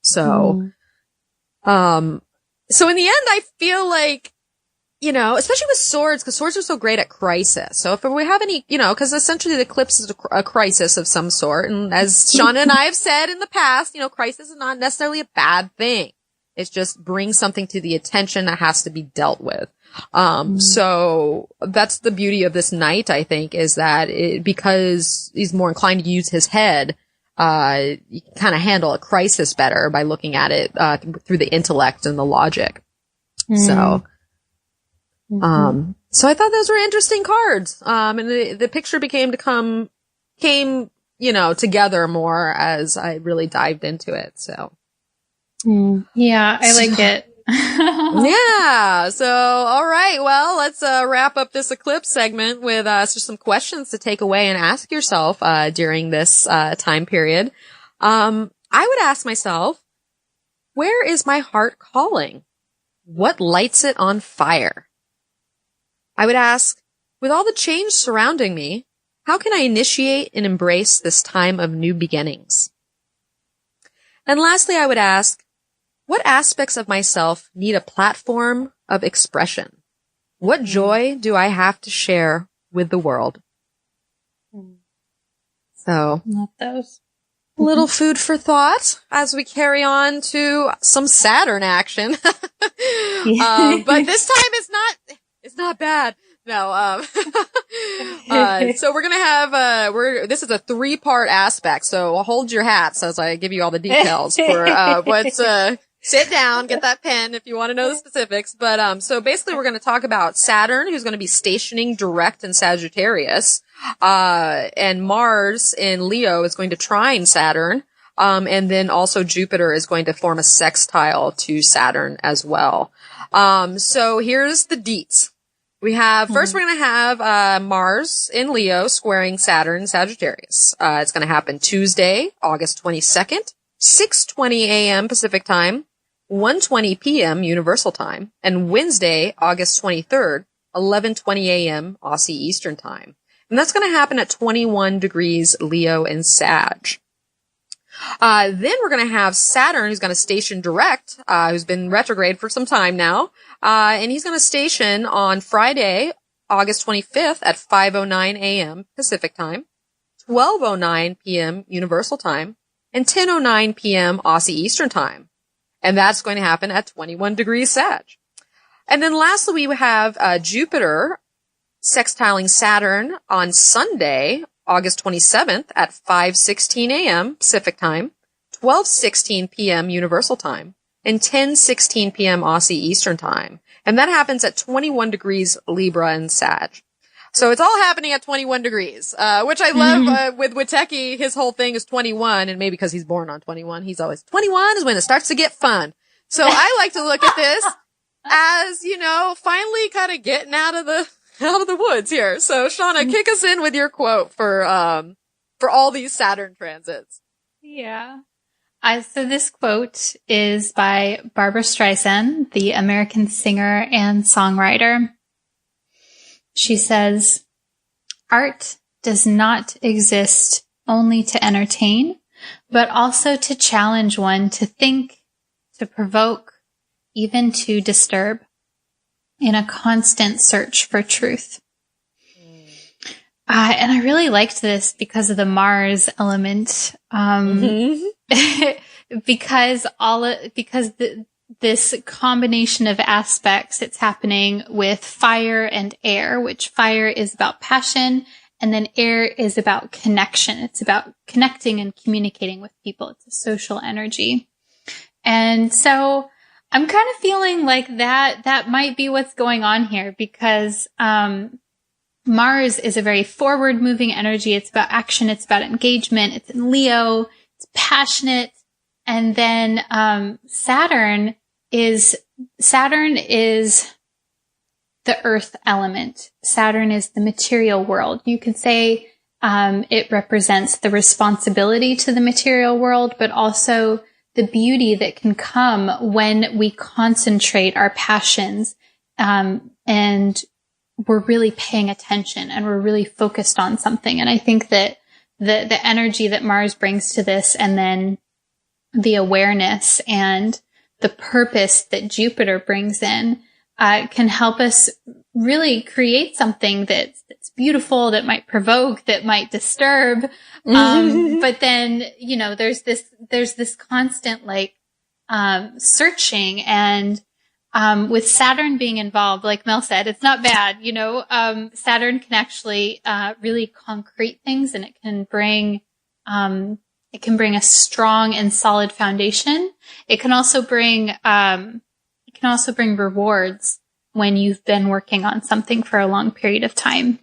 A: So, so in the end, I feel like, especially with swords, because swords are so great at crisis. So if we have any, because essentially the eclipse is a crisis of some sort. And as Shawna and I have said in the past, crisis is not necessarily a bad thing. It's just brings something to the attention that has to be dealt with. So that's the beauty of this Knight, I think, is that because he's more inclined to use his head, you can kind of handle a crisis better by looking at it, through the intellect and the logic. So, so I thought those were interesting cards. And the picture came, together more as I really dived into it. So.
B: Yeah, I like it.
A: Yeah. So, all right. Well, let's wrap up this eclipse segment with just some questions to take away and ask yourself during this time period. I would ask myself, where is my heart calling? What lights it on fire? I would ask, with all the change surrounding me, how can I initiate and embrace this time of new beginnings? And lastly, I would ask, what aspects of myself need a platform of expression? What joy do I have to share with the world? So,
B: Love those.
A: a little food for thought as we carry on to some Saturn action. But this time it's not bad. No, so we're gonna have, this is a 3-part aspect, so hold your hats as I give you all the details for, sit down, get that pen if you want to know the specifics. But, so basically we're going to talk about Saturn, who's going to be stationing direct in Sagittarius, and Mars in Leo is going to trine Saturn, and then also Jupiter is going to form a sextile to Saturn as well. So here's the deets. We have, first we're going to have, Mars in Leo squaring Saturn, Sagittarius. It's going to happen Tuesday, August 22nd, 6:20 a.m. Pacific time, 1:20 p.m. Universal time, and Wednesday, August 23rd, 11:20 a.m. Aussie Eastern time. And that's going to happen at 21 degrees Leo and Sag. Then we're going to have Saturn, who's going to station direct, who's been retrograde for some time now. And he's going to station on Friday, August 25th at 5:09 a.m. Pacific time, 12:09 p.m. Universal time, and 10:09 p.m. Aussie Eastern time. And that's going to happen at 21 degrees Sag. And then lastly, we have Jupiter sextiling Saturn on Sunday, August 27th at 5:16 a.m. Pacific time, 12:16 p.m. Universal time, and 10:16 p.m. Aussie Eastern time. And that happens at 21 degrees Libra and Sag. So it's all happening at 21 degrees, which I love. With Witeki, his whole thing is 21, and maybe because he's born on 21, he's always 21 is when it starts to get fun. So I like to look at this as, you know, finally kind of getting out of the woods here. So Shawna, kick us in with your quote for all these Saturn transits.
B: Yeah. So this quote is by Barbra Streisand, the American singer and songwriter. She says, "Art does not exist only to entertain, but also to challenge one to think, to provoke, even to disturb, in a constant search for truth." And I really liked this because of the Mars element. Because this combination of aspects, it's happening with fire and air, which fire is about passion, and then air is about connection. It's about connecting and communicating with people. It's a social energy. And so I'm kind of feeling like that might be what's going on here, because Mars is a very forward-moving energy. It's about action. It's about engagement. It's in Leo. It's passionate. And then Saturn is the earth element. Saturn is the material world. You could say it represents the responsibility to the material world, but also the beauty that can come when we concentrate our passions and we're really paying attention and we're really focused on something. And I think that the energy that Mars brings to this, and then the awareness and the purpose that Jupiter brings in, can help us really create something that's beautiful, that might provoke, that might disturb. But then, you know, there's this constant searching, and with Saturn being involved, like Mel said, it's not bad. You know, Saturn can actually really concrete things, and it can bring a strong and solid foundation. It can also bring rewards when you've been working on something for a long period of time.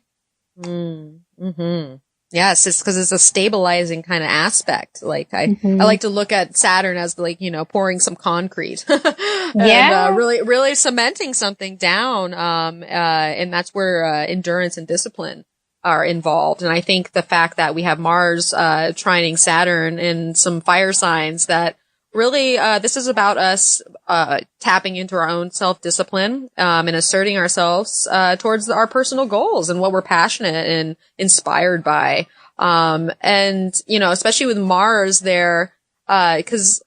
A: Mm-hmm. Yes, it's because it's a stabilizing kind of aspect. Like I like to look at Saturn as like, you know, pouring some concrete and really cementing something down. And that's where endurance and discipline are involved. And I think the fact that we have Mars trining Saturn in some fire signs, that really this is about us tapping into our own self-discipline and asserting ourselves towards our personal goals and what we're passionate and inspired by. And, you know, especially with Mars there, because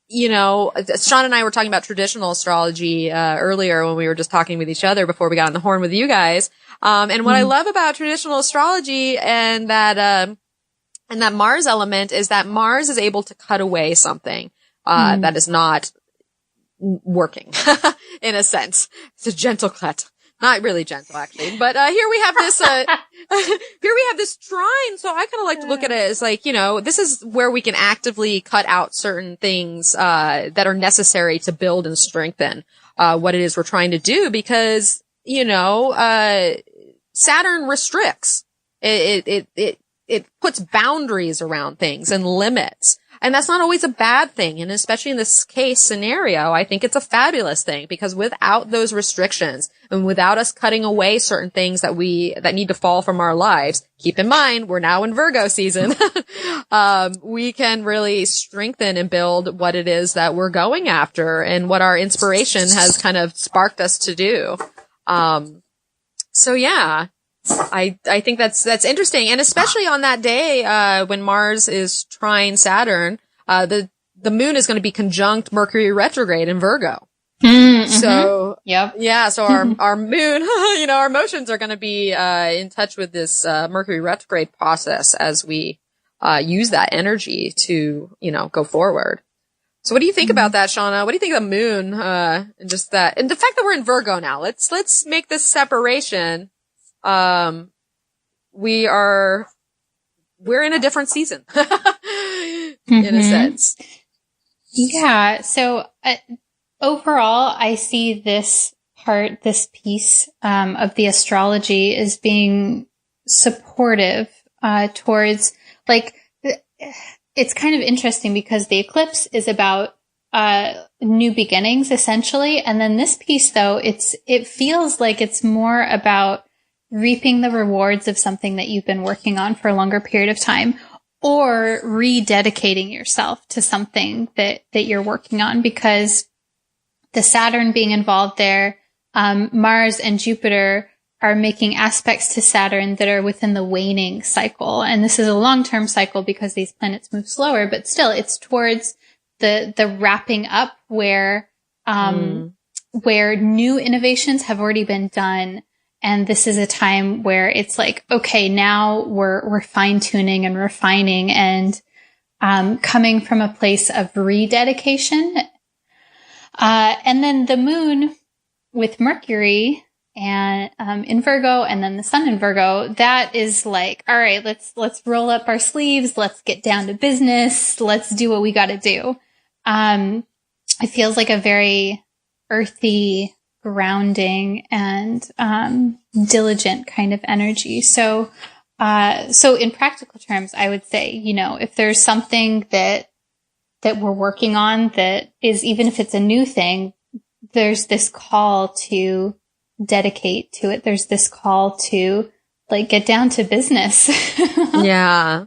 A: you know, Sean and I were talking about traditional astrology earlier when we were just talking with each other before we got on the horn with you guys. And what I love about traditional astrology and that Mars element is that Mars is able to cut away something that is not working in a sense. It's a gentle cut. Not really gentle, actually. But here we have this trine. So I kind of like to look at it as like, you know, this is where we can actively cut out certain things that are necessary to build and strengthen what it is we're trying to do, because, you know, Saturn restricts. It puts boundaries around things and limits. And that's not always a bad thing. And especially in this case scenario, I think it's a fabulous thing, because without those restrictions and without us cutting away certain things that need to fall from our lives, keep in mind, we're now in Virgo season, we can really strengthen and build what it is that we're going after and what our inspiration has kind of sparked us to do. So yeah. I think that's interesting. And especially on that day, when Mars is trine Saturn, the moon is going to be conjunct Mercury retrograde in Virgo. So, so our moon, you know, our emotions are going to be, in touch with this, Mercury retrograde process as we, use that energy to, you know, go forward. So what do you think about that, Shawna? What do you think of the moon, and just that, and the fact that we're in Virgo now? Let's make this separation. we're in a different season in a sense.
B: Yeah. So overall, I see this piece of the astrology as being supportive towards, like, it's kind of interesting because the eclipse is about new beginnings, essentially. And then this piece, though, it feels like it's more about reaping the rewards of something that you've been working on for a longer period of time, or rededicating yourself to something that you're working on, because the Saturn being involved there, Mars and Jupiter are making aspects to Saturn that are within the waning cycle. And this is a long-term cycle because these planets move slower, but still it's towards the wrapping up where new innovations have already been done. And this is a time where it's like, okay, now we're fine-tuning and refining and coming from a place of rededication. And then the moon with Mercury and in Virgo, and then the sun in Virgo, that is like, all right, let's roll up our sleeves, let's get down to business, let's do what we got to do. It feels like a very earthy, grounding, and diligent kind of energy. So in practical terms, I would say, if there's something that we're working on that is, even if it's a new thing, there's this call to dedicate to it. There's this call to, like, get down to business.
A: Yeah.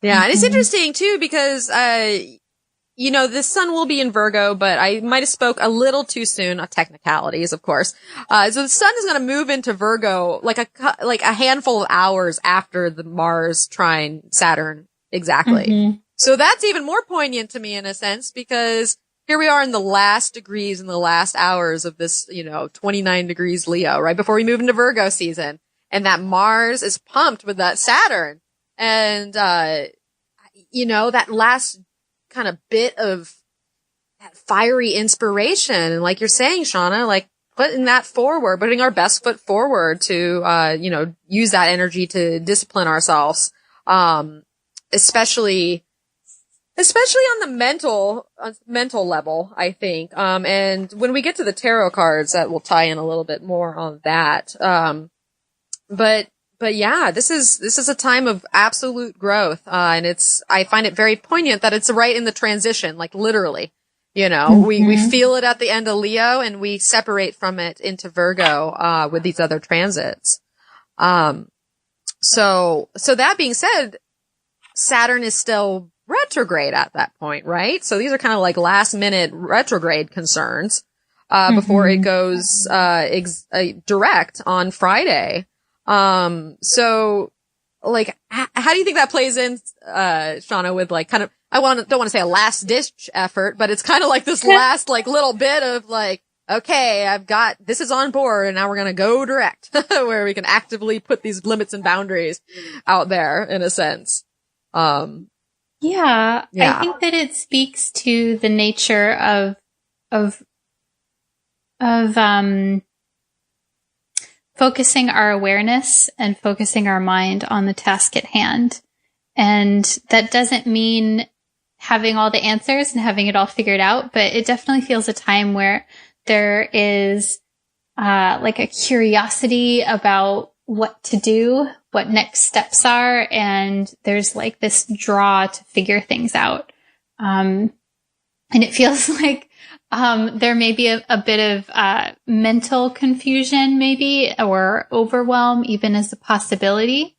A: Yeah. And it's interesting too, because, the sun will be in Virgo, but I might have spoke a little too soon. Technicalities, of course. So the sun is going to move into Virgo like a handful of hours after the Mars trine Saturn. Exactly. Mm-hmm. So that's even more poignant to me in a sense, because here we are in the last degrees, in the last hours of this, 29 degrees Leo, right before we move into Virgo season. And that Mars is pumped with that Saturn. And, that last kind of bit of that fiery inspiration. And like you're saying, Shawna, like putting our best foot forward to, use that energy to discipline ourselves. Especially on the mental level, I think. And when we get to the tarot cards, that will tie in a little bit more on that. But yeah, this is a time of absolute growth. And I find it very poignant that it's right in the transition, like literally, mm-hmm. we feel it at the end of Leo and we separate from it into Virgo, with these other transits. So that being said, Saturn is still retrograde at that point, right? So these are kind of like last minute retrograde concerns, before it goes, direct on Friday. So like, how do you think that plays in, Shawna, with like kind of, don't want to say a last ditch effort, but it's kind of like this last like little bit of like, okay, this is on board and now we're going to go direct where we can actively put these limits and boundaries out there in a sense.
B: Yeah, I think that it speaks to the nature of focusing our awareness and focusing our mind on the task at hand. And that doesn't mean having all the answers and having it all figured out, but it definitely feels a time where there is like a curiosity about what to do, what next steps are, and there's like this draw to figure things out. And it feels like there may be a bit of mental confusion maybe, or overwhelm even as a possibility.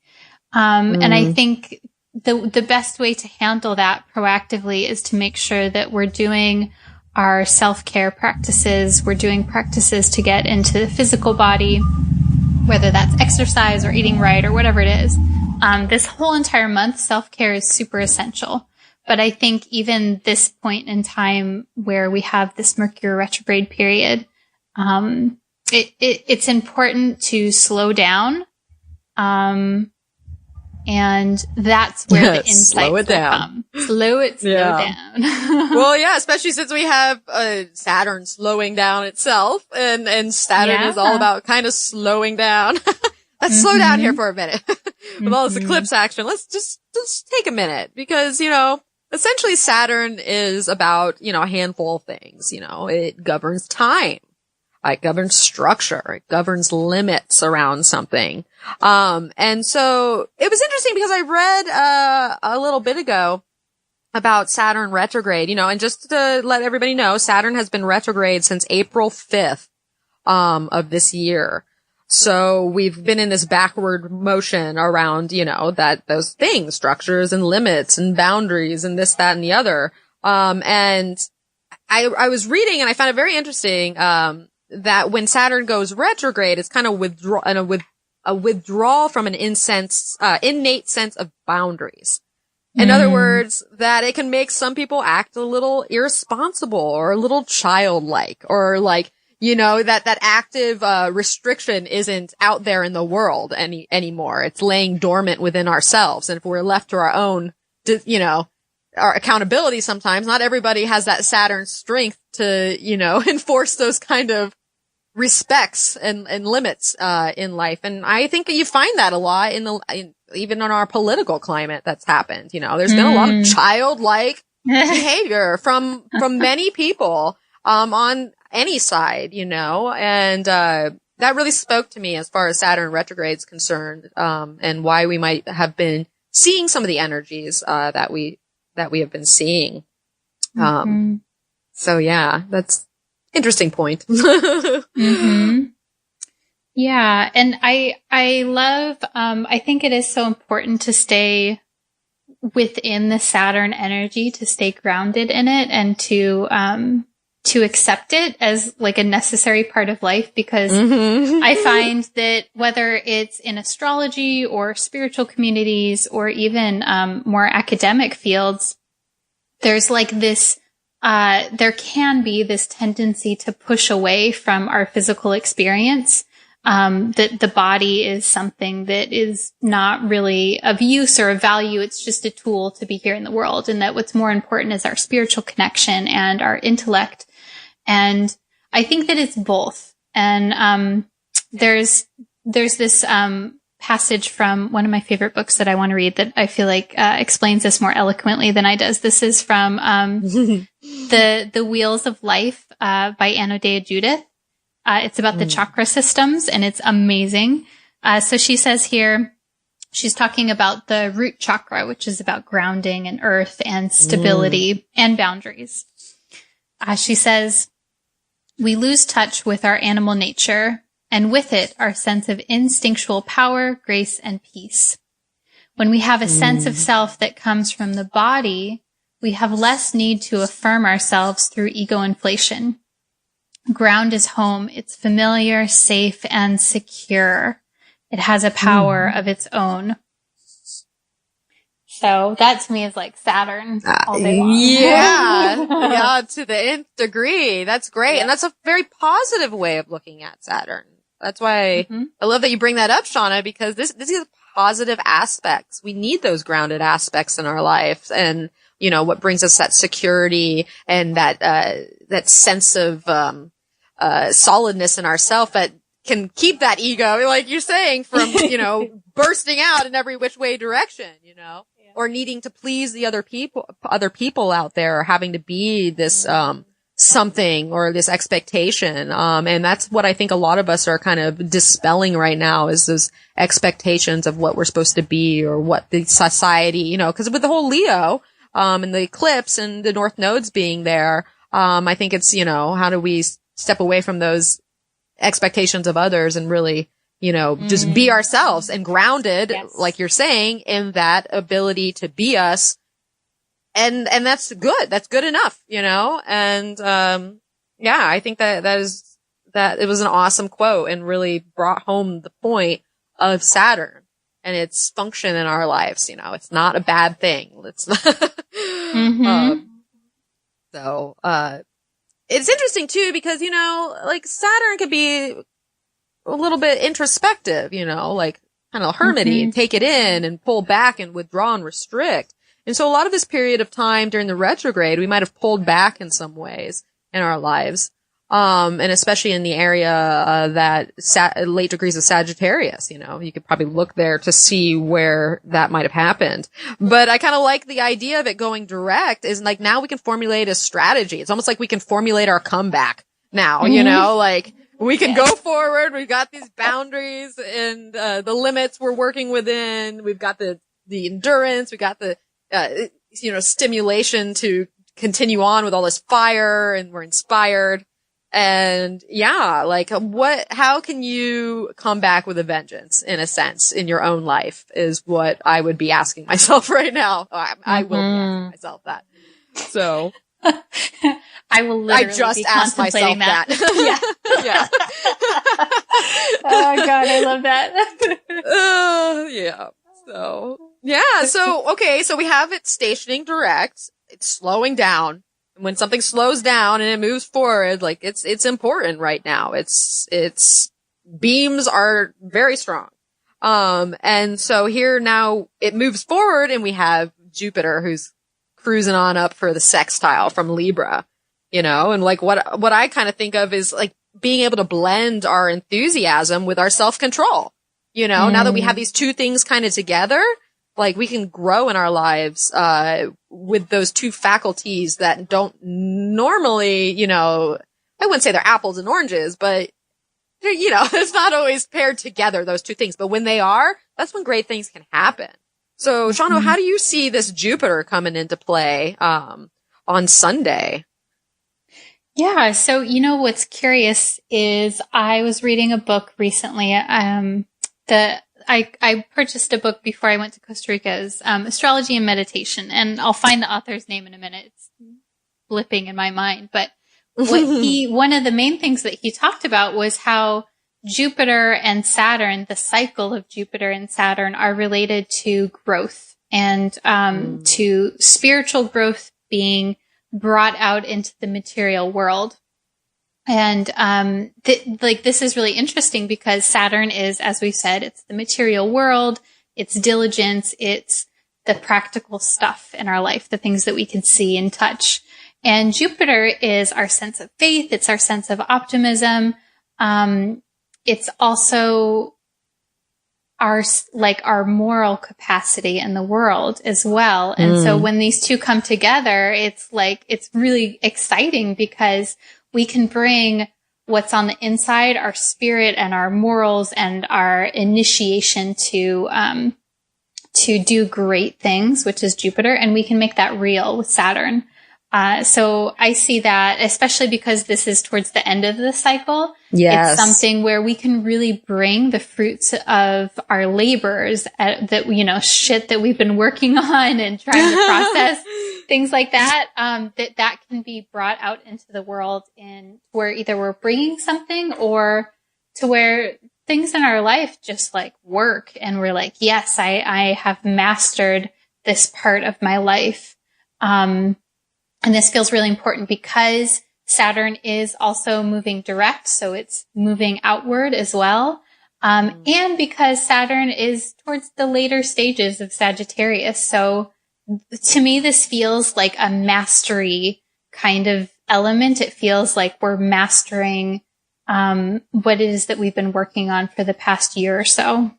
B: And I think the best way to handle that proactively is to make sure that we're doing our self-care practices. We're doing practices to get into the physical body, whether that's exercise or eating right or whatever it is. This whole entire month, self-care is super essential. But I think even this point in time where we have this Mercury retrograde period, it's important to slow down. And that's where the insights
A: slow it down.
B: Come. Slow down.
A: Well, yeah, especially since we have Saturn slowing down itself, and Saturn is all about kind of slowing down. let's slow down here for a minute. With all this eclipse action, let's just take a minute because, essentially Saturn is about, a handful of things. It governs time. It governs structure. It governs limits around something. And so it was interesting because I read, a little bit ago about Saturn retrograde, and just to let everybody know, Saturn has been retrograde since April 5th, of this year. So we've been in this backward motion around, those things, structures and limits and boundaries and this, that, and the other. And I was reading and I found it very interesting, that when Saturn goes retrograde, it's kind of a withdrawal from an innate sense of boundaries. In other words, that it can make some people act a little irresponsible or a little childlike or like, that active, restriction isn't out there in the world anymore. It's laying dormant within ourselves. And if we're left to our own, our accountability sometimes, not everybody has that Saturn strength to, enforce those kind of respects and limits, in life. And I think you find that a lot even in our political climate that's happened. There's been a lot of childlike behavior from many people, on any side, and, that really spoke to me as far as Saturn retrograde's concerned, and why we might have been seeing some of the energies, that we have been seeing. So yeah, that's interesting point.
B: Yeah. And I love, I think it is so important to stay within the Saturn energy, to stay grounded in it and to accept it as like a necessary part of life, because I find that whether it's in astrology or spiritual communities or even more academic fields, there's like this, there can be this tendency to push away from our physical experience, that the body is something that is not really of use or of value. It's just a tool to be here in the world. And that what's more important is our spiritual connection and our intellect. And I think that it's both. And, there's this, passage from one of my favorite books that I want to read that I feel like, explains this more eloquently than I does. This is from, the Wheels of Life, by Anodea Judith. It's about the chakra systems and it's amazing. So she says here, she's talking about the root chakra, which is about grounding and earth and stability and boundaries. She says, we lose touch with our animal nature and with it our sense of instinctual power, grace, and peace. When we have a sense of self that comes from the body, we have less need to affirm ourselves through ego inflation. Ground is home. It's familiar, safe, and secure. It has a power of its own. So that to me is like Saturn all day long.
A: Yeah, to the nth degree. That's great. Yeah. And that's a very positive way of looking at Saturn. That's why I love that you bring that up, Shawna, because this is positive aspects. We need those grounded aspects in our life. And, what brings us that security and that sense of, solidness in ourself that can keep that ego, like you're saying, from, bursting out in every which way direction, or needing to please the other people out there, or having to be this, something or this expectation. And that's what I think a lot of us are kind of dispelling right now, is those expectations of what we're supposed to be or what the society, cause with the whole Leo, and the eclipse and the North nodes being there, I think it's, how do we step away from those expectations of others and really, just be ourselves and grounded, like you're saying, in that ability to be us. And that's good. That's good enough, and, I think that it was an awesome quote and really brought home the point of Saturn and its function in our lives. It's not a bad thing. It's, it's interesting too, because, like Saturn could be a little bit introspective, like kind of hermity, and take it in and pull back and withdraw and restrict. And so a lot of this period of time during the retrograde, we might have pulled back in some ways in our lives. And especially in the area, that late degrees of Sagittarius, you could probably look there to see where that might have happened. But I kind of like the idea of it going direct is like now we can formulate a strategy. It's almost like we can formulate our comeback now, like we can go forward. We've got these boundaries and, the limits we're working within. We've got the endurance. We got the, stimulation to continue on with all this fire, and we're inspired. And yeah, like how can you come back with a vengeance in a sense in your own life is what I would be asking myself right now. I will be asking myself that. So
B: I will literally
A: I just
B: be
A: asked myself
B: that.
A: Yeah.
B: Oh God, I love that.
A: Yeah. So, okay. So we have it stationing direct. It's slowing down. When something slows down and it moves forward, like it's important right now. It's beams are very strong. And so here now it moves forward and we have Jupiter who's cruising on up for the sextile from Libra, and like what I kind of think of is like being able to blend our enthusiasm with our self-control, now that we have these two things kind of together. Like we can grow in our lives, with those two faculties that don't normally, I wouldn't say they're apples and oranges, but it's not always paired together, those two things. But when they are, that's when great things can happen. So Shawna, how do you see this Jupiter coming into play, on Sunday?
B: Yeah. So, what's curious is I was reading a book recently, I purchased a book before I went to Costa Rica's Astrology and Meditation, and I'll find the author's name in a minute. It's blipping in my mind. But one of the main things that he talked about was how Jupiter and Saturn, the cycle of Jupiter and Saturn, are related to growth and to spiritual growth being brought out into the material world. And, this is really interesting because Saturn is, as we said, it's the material world, it's diligence, it's the practical stuff in our life, the things that we can see and touch. And Jupiter is our sense of faith, it's our sense of optimism. It's also our moral capacity in the world as well. And so when these two come together, it's really exciting because we can bring what's on the inside, our spirit and our morals and our initiation to do great things, which is Jupiter, and we can make that real with Saturn. So I see that, especially because this is towards the end of the cycle.
A: Yes.
B: It's something where we can really bring the fruits of our labors shit that we've been working on and trying to process, things like that, that can be brought out into the world in where either we're bringing something or to where things in our life just like work. And we're like, yes, I have mastered this part of my life. And this feels really important because Saturn is also moving direct, so it's moving outward as well. And because Saturn is towards the later stages of Sagittarius. So to me, this feels like a mastery kind of element. It feels like we're mastering what it is that we've been working on for the past year or so.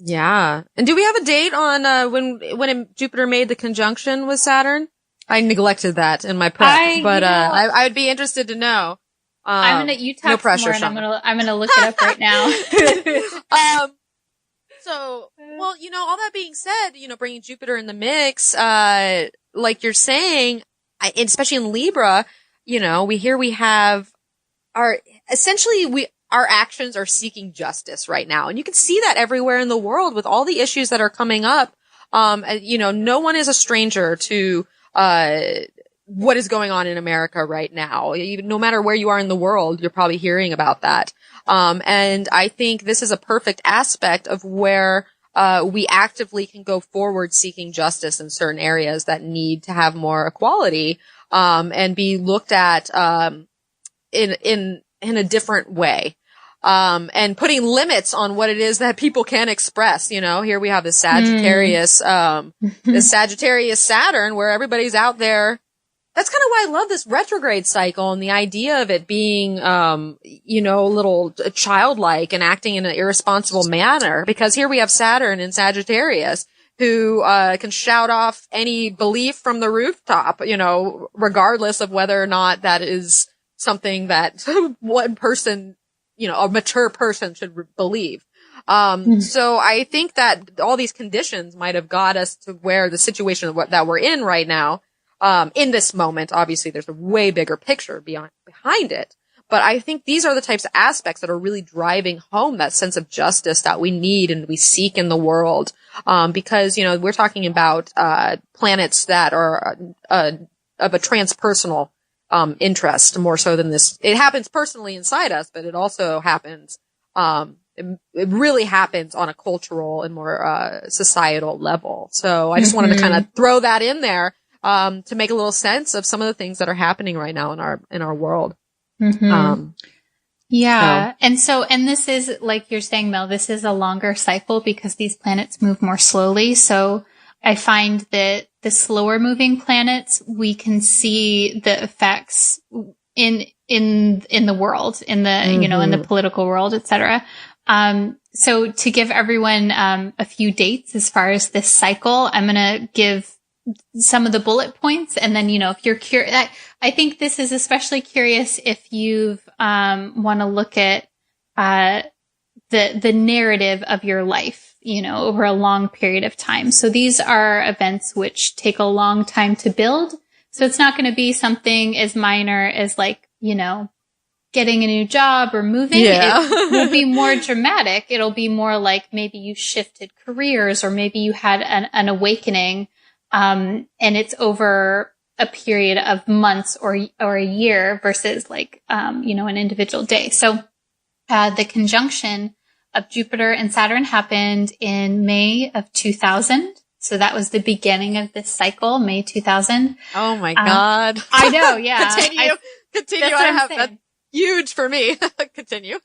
A: Yeah. And do we have a date on when Jupiter made the conjunction with Saturn? I neglected that in my prep, I would be interested to know.
B: You talk
A: no pressure,
B: some more, and I'm gonna look it up right now.
A: All that being said, bringing Jupiter in the mix, like you're saying, especially in Libra, we have our actions are seeking justice right now. And you can see that everywhere in the world with all the issues that are coming up. No one is a stranger to what is going on in America right now. No matter where you are in the world, you're probably hearing about that. And I think this is a perfect aspect of where, we actively can go forward seeking justice in certain areas that need to have more equality, and be looked at, in a different way. And putting limits on what it is that people can express, here we have the Sagittarius, the Sagittarius Saturn where everybody's out there, that's kind of why I love this retrograde cycle and the idea of it being, you know, a little childlike and acting in an irresponsible manner. Because here we have Saturn in Sagittarius, who can shout off any belief from the rooftop, you know, regardless of whether or not that is something that one person, you know, a mature person should believe. So I think that all these conditions might have got us to where the situation that we're in right now, in this moment. Obviously there's a way bigger picture behind it. But I think these are the types of aspects that are really driving home that sense of justice that we need and we seek in the world. Because, you know, we're talking about, planets that are, of a transpersonal, interest more so than this. It happens personally inside us, but it also happens, it really happens on a cultural and more, societal level. So I just wanted to kind of throw that in there, to make a little sense of some of the things that are happening right now in our world.
B: Yeah. So. And this is, like you're saying, Mel, this is a longer cycle because these planets move more slowly. So I find that the slower moving planets, we can see the effects in the world, in the, you know, in the political world, et cetera. So to give everyone, a few dates as far as this cycle, I'm going to give some of the bullet points. And then, you know, if you're curious, I think this is especially curious if you've, want to look at, the narrative of your life, you know, over a long period of time. So these are events which take a long time to build. So it's not going to be something as minor as, like, you know, getting a new job or moving.
A: Yeah.
B: It will be more dramatic. It'll be more like maybe you shifted careers or maybe you had an awakening. And it's over a period of months or a year versus like, you know, an individual day. So, the conjunction of Jupiter and Saturn happened in May of 2000. So that was the beginning of this cycle, May 2000.
A: Oh my God.
B: I know. Yeah.
A: Continue. I have that's huge for me. Continue.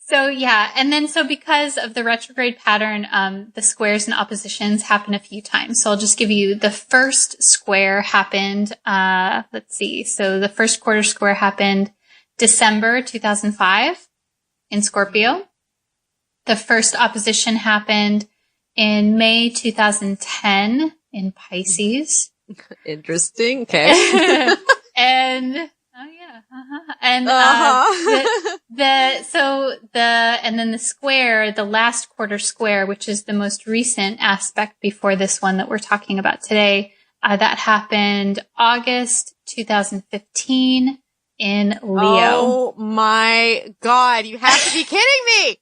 B: So yeah. And then, so because of the retrograde pattern, the squares and oppositions happen a few times. So I'll just give you the first square happened, let's see. So the first quarter square happened December 2005 in Scorpio. The first opposition happened in May 2010 in Pisces.
A: Interesting. Okay.
B: And oh yeah, and and then the square, the last quarter square, which is the most recent aspect before this one that we're talking about today, that happened August 2015 in Leo.
A: Oh my God, you have to be kidding me!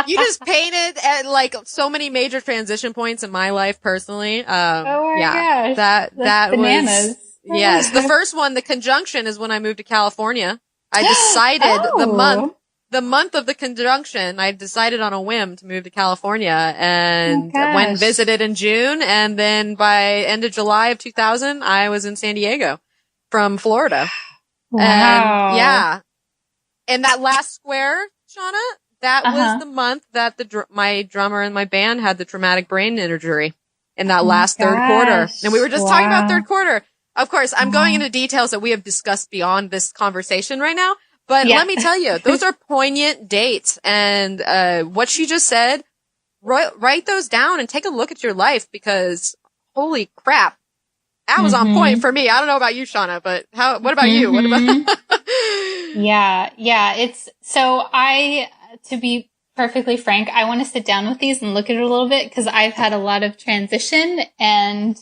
A: You just painted at like so many major transition points in my life personally.
B: Oh my gosh,
A: that
B: bananas.
A: was. Yes. The first one, the conjunction, is when I moved to California. I decided the month of the conjunction, I decided on a whim to move to California and went and visited in June. And then by end of July of 2000, I was in San Diego from Florida.
B: Wow.
A: And yeah. And that last square, Shawna, that was the month that my drummer in my band had the traumatic brain injury in that last third quarter. And we were just talking about third quarter. Of course, I'm going into details that we have discussed beyond this conversation right now, but let me tell you, those are poignant dates. And, what she just said, write those down and take a look at your life because holy crap, that was on point for me. I don't know about you, Shawna, but what about you? What about?
B: Yeah. It's so to be perfectly frank, I want to sit down with these and look at it a little bit because I've had a lot of transition and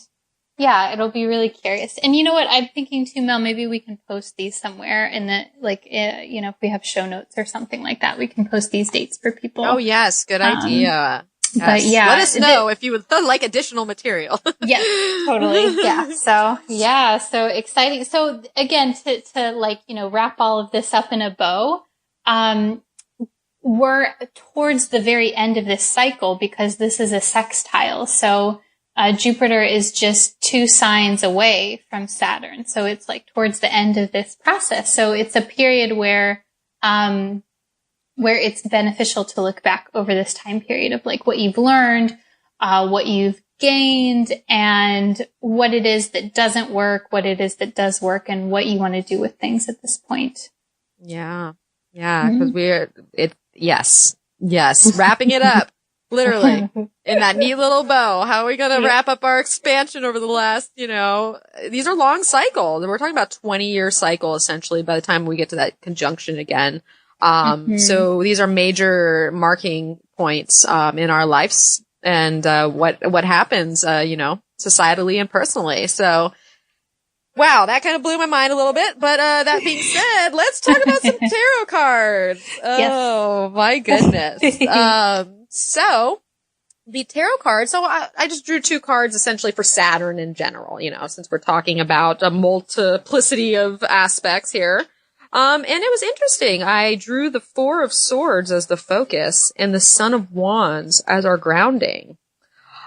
B: yeah, it'll be really curious. And you know what? I'm thinking too, Mel, maybe we can post these somewhere in the, like, you know, if we have show notes or something like that, we can post these dates for people.
A: Oh, yes. Good idea. Yes.
B: But yeah.
A: Let us know if you would like additional material.
B: Yes, totally. Yeah. So exciting. So again, to like, you know, wrap all of this up in a bow, we're towards the very end of this cycle because this is a sextile. So, Jupiter is just 2 signs away from Saturn. So it's like towards the end of this process. So it's a period where it's beneficial to look back over this time period of like what you've learned, what you've gained and what it is that doesn't work, what it is that does work, and what you want to do with things at this point.
A: Yeah. Yeah. Because yes. Wrapping it up, literally, in that neat little bow. How are we going to wrap up our expansion over the last, these are long cycles. We're talking about 20-year cycle, essentially, by the time we get to that conjunction again. So these are major marking points, in our lives and, what happens, societally and personally. So, wow, that kind of blew my mind a little bit. But, that being said, let's talk about some tarot cards. Oh, my goodness. So the tarot cards, so I just drew 2 cards essentially for Saturn in general, since we're talking about a multiplicity of aspects here. And it was interesting. I drew the 4 of Swords as the focus and the Son of Wands as our grounding.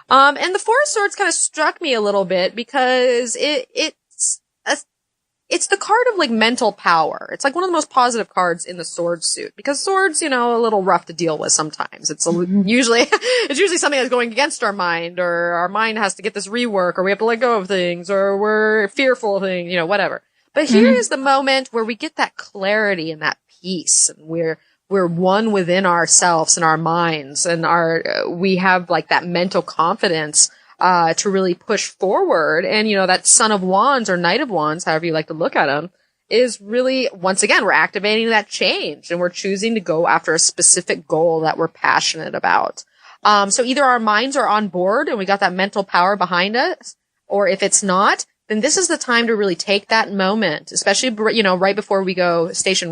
A: And the 4 of Swords kind of struck me a little bit because it's the card of like mental power. It's like one of the most positive cards in the sword suit because swords, a little rough to deal with sometimes. It's usually something that's going against our mind, or our mind has to get this rework, or we have to let go of things, or we're fearful of things, whatever. But here is the moment where we get that clarity and that peace, and we're one within ourselves and our minds, and we have like that mental confidence to really push forward. And, that Son of Wands or Knight of Wands, however you like to look at them, is really, once again, we're activating that change and we're choosing to go after a specific goal that we're passionate about. So either our minds are on board and we got that mental power behind us, or if it's not, then this is the time to really take that moment, especially, right before we go station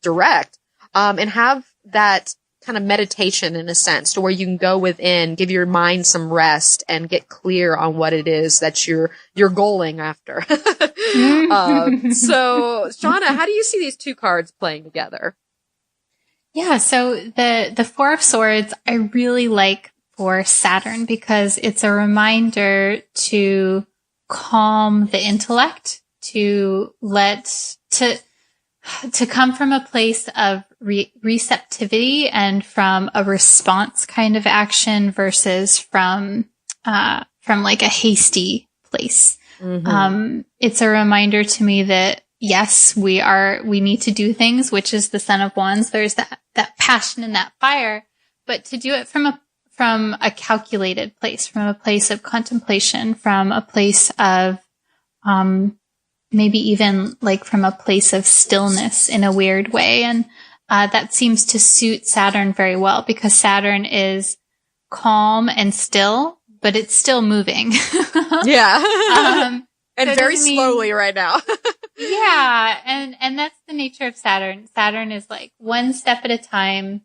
A: direct, and have that kind of meditation in a sense to where you can go within, give your mind some rest and get clear on what it is that you're goaling after. So Shawna, how do you see these 2 cards playing together?
B: Yeah. So the 4 of Swords, I really like for Saturn because it's a reminder to calm the intellect, to come from a place of receptivity and from a response kind of action versus from like a hasty place. It's a reminder to me that yes, we need to do things, which is the Son of Wands. There's that passion and that fire, but to do it from a calculated place, from a place of contemplation, from a place of, maybe even like from a place of stillness in a weird way. And that seems to suit Saturn very well because Saturn is calm and still, but it's still moving.
A: Yeah. And so very slowly right now.
B: Yeah. And that's the nature of Saturn. Saturn is like one step at a time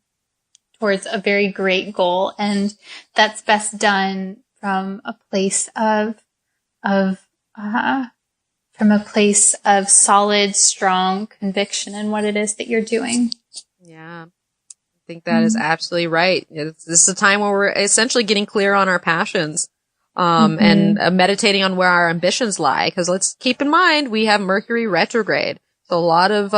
B: towards a very great goal. And that's best done from a place of solid, strong conviction in what it is that you're doing.
A: Yeah. I think that is absolutely right. This is a time where we're essentially getting clear on our passions, and meditating on where our ambitions lie. Cause let's keep in mind, we have Mercury retrograde. So a lot of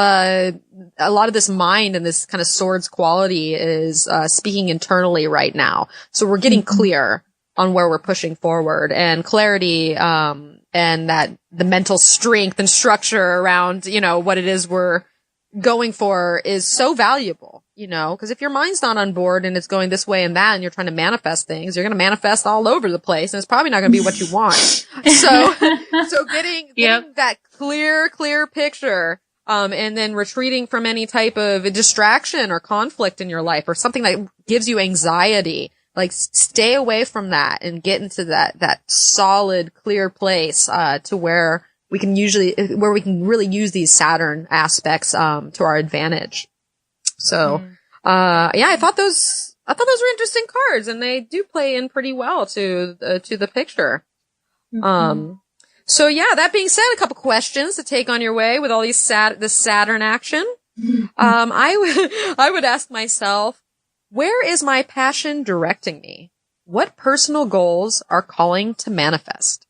A: this mind and this kind of swords quality is, speaking internally right now. So we're getting clear on where we're pushing forward, and clarity, and that the mental strength and structure around, what it is we're going for is so valuable, because if your mind's not on board and it's going this way and that, and you're trying to manifest things, you're going to manifest all over the place, and it's probably not going to be what you want. So getting that clear picture, and then retreating from any type of distraction or conflict in your life or something that gives you anxiety. Like, stay away from that and get into that solid, clear place, to where we can really use these Saturn aspects, to our advantage. So, I thought those were interesting cards, and they do play in pretty well to the picture. So yeah, that being said, a couple questions to take on your way with all these this Saturn action. I would ask myself, where is my passion directing me? What personal goals are calling to manifest?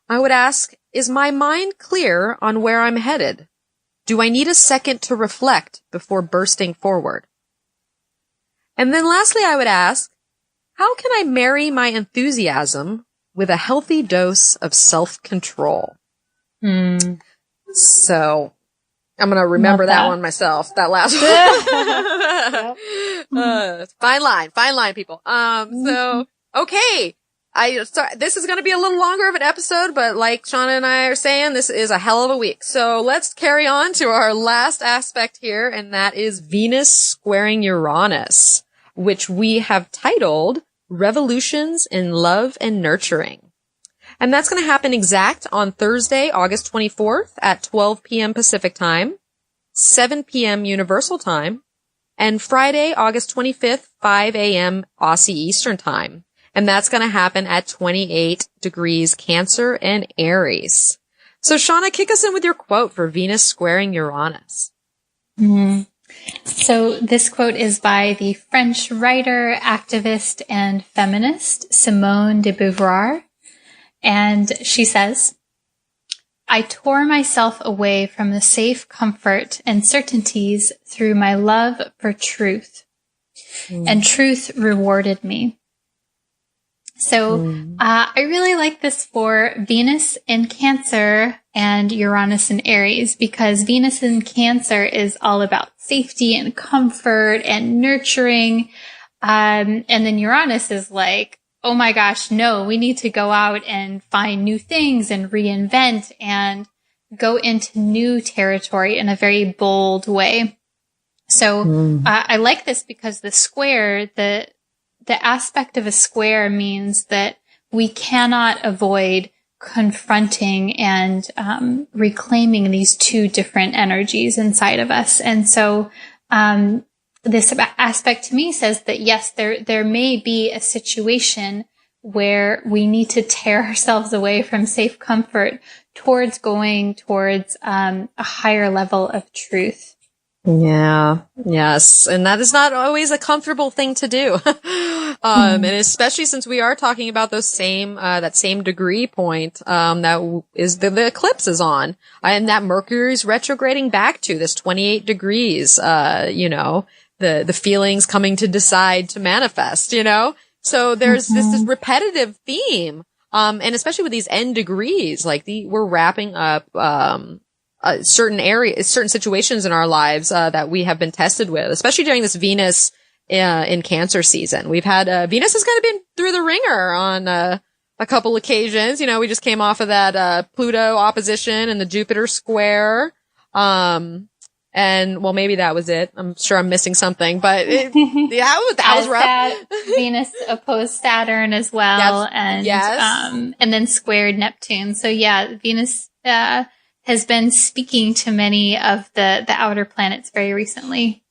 A: I would ask, is my mind clear on where I'm headed? Do I need a second to reflect before bursting forward? And then lastly, I would ask, how can I marry my enthusiasm with a healthy dose of self-control? So I'm going to remember that one myself, that last one. Fine line, people. So, okay. This is going to be a little longer of an episode, but like Shawna and I are saying, this is a hell of a week. So let's carry on to our last aspect here, and that is Venus squaring Uranus, which we have titled Revolutions in Love and Nurturing. And that's going to happen exact on Thursday, August 24th at 12 p.m. Pacific time, 7 p.m. Universal time, and Friday, August 25th, 5 a.m. Aussie Eastern time. And that's going to happen at 28 degrees Cancer and Aries. So Shawna, kick us in with your quote for Venus squaring Uranus.
B: So this quote is by the French writer, activist, and feminist Simone de Beauvoir. And she says, I tore myself away from the safe comfort and certainties through my love for truth. And truth rewarded me. So I really like this for Venus in Cancer and Uranus in Aries, because Venus in Cancer is all about safety and comfort and nurturing. And then Uranus is like, oh my gosh, no, we need to go out and find new things and reinvent and go into new territory in a very bold way. So I like this because the square, the aspect of a square means that we cannot avoid confronting and reclaiming these two different energies inside of us. And so this aspect to me says that, yes, there may be a situation where we need to tear ourselves away from safe comfort towards going towards a higher level of truth.
A: Yeah. Yes. And that is not always a comfortable thing to do. And especially since we are talking about those same, that same degree point, that is the eclipse is on, and that Mercury's retrograding back to this 28 degrees, the feelings coming to decide to manifest, So there's this repetitive theme. And especially with these end degrees, like we're wrapping up, certain areas, certain situations in our lives, that we have been tested with, especially during this Venus, in Cancer season. We've had, Venus has kind of been through the ringer on, a couple occasions. We just came off of that, Pluto opposition and the Jupiter square. And well, maybe that was it. I'm sure I'm missing something, but that was rough.
B: That Venus opposed Saturn as well, and then squared Neptune. So yeah, Venus has been speaking to many of the outer planets very recently.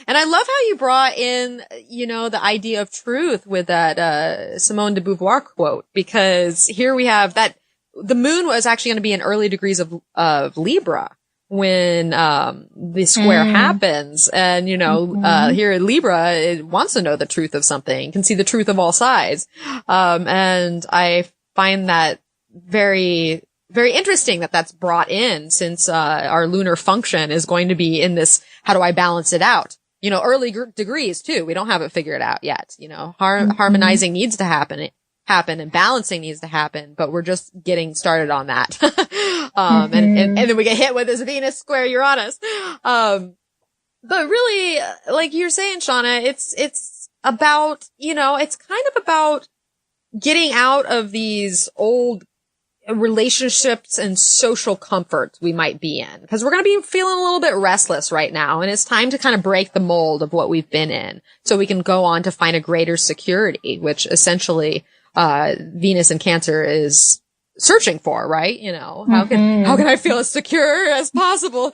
A: And I love how you brought in, the idea of truth with that Simone de Beauvoir quote, because here we have that the moon was actually going to be in early degrees of Libra when the square happens, and here in Libra, it wants to know the truth of something, can see the truth of all sides, and I find that very, very interesting that that's brought in, since our lunar function is going to be in this, how do I balance it out? Early degrees too. We don't have it figured out yet. Harmonizing needs to happen and balancing needs to happen, but we're just getting started on that. And then we get hit with this Venus square Uranus. But really, like you're saying, Shawna, it's about, it's kind of about getting out of these old relationships and social comforts we might be in, because we're going to be feeling a little bit restless right now, and it's time to kind of break the mold of what we've been in so we can go on to find a greater security, which essentially Venus in Cancer is searching for, right? How can I feel as secure as possible?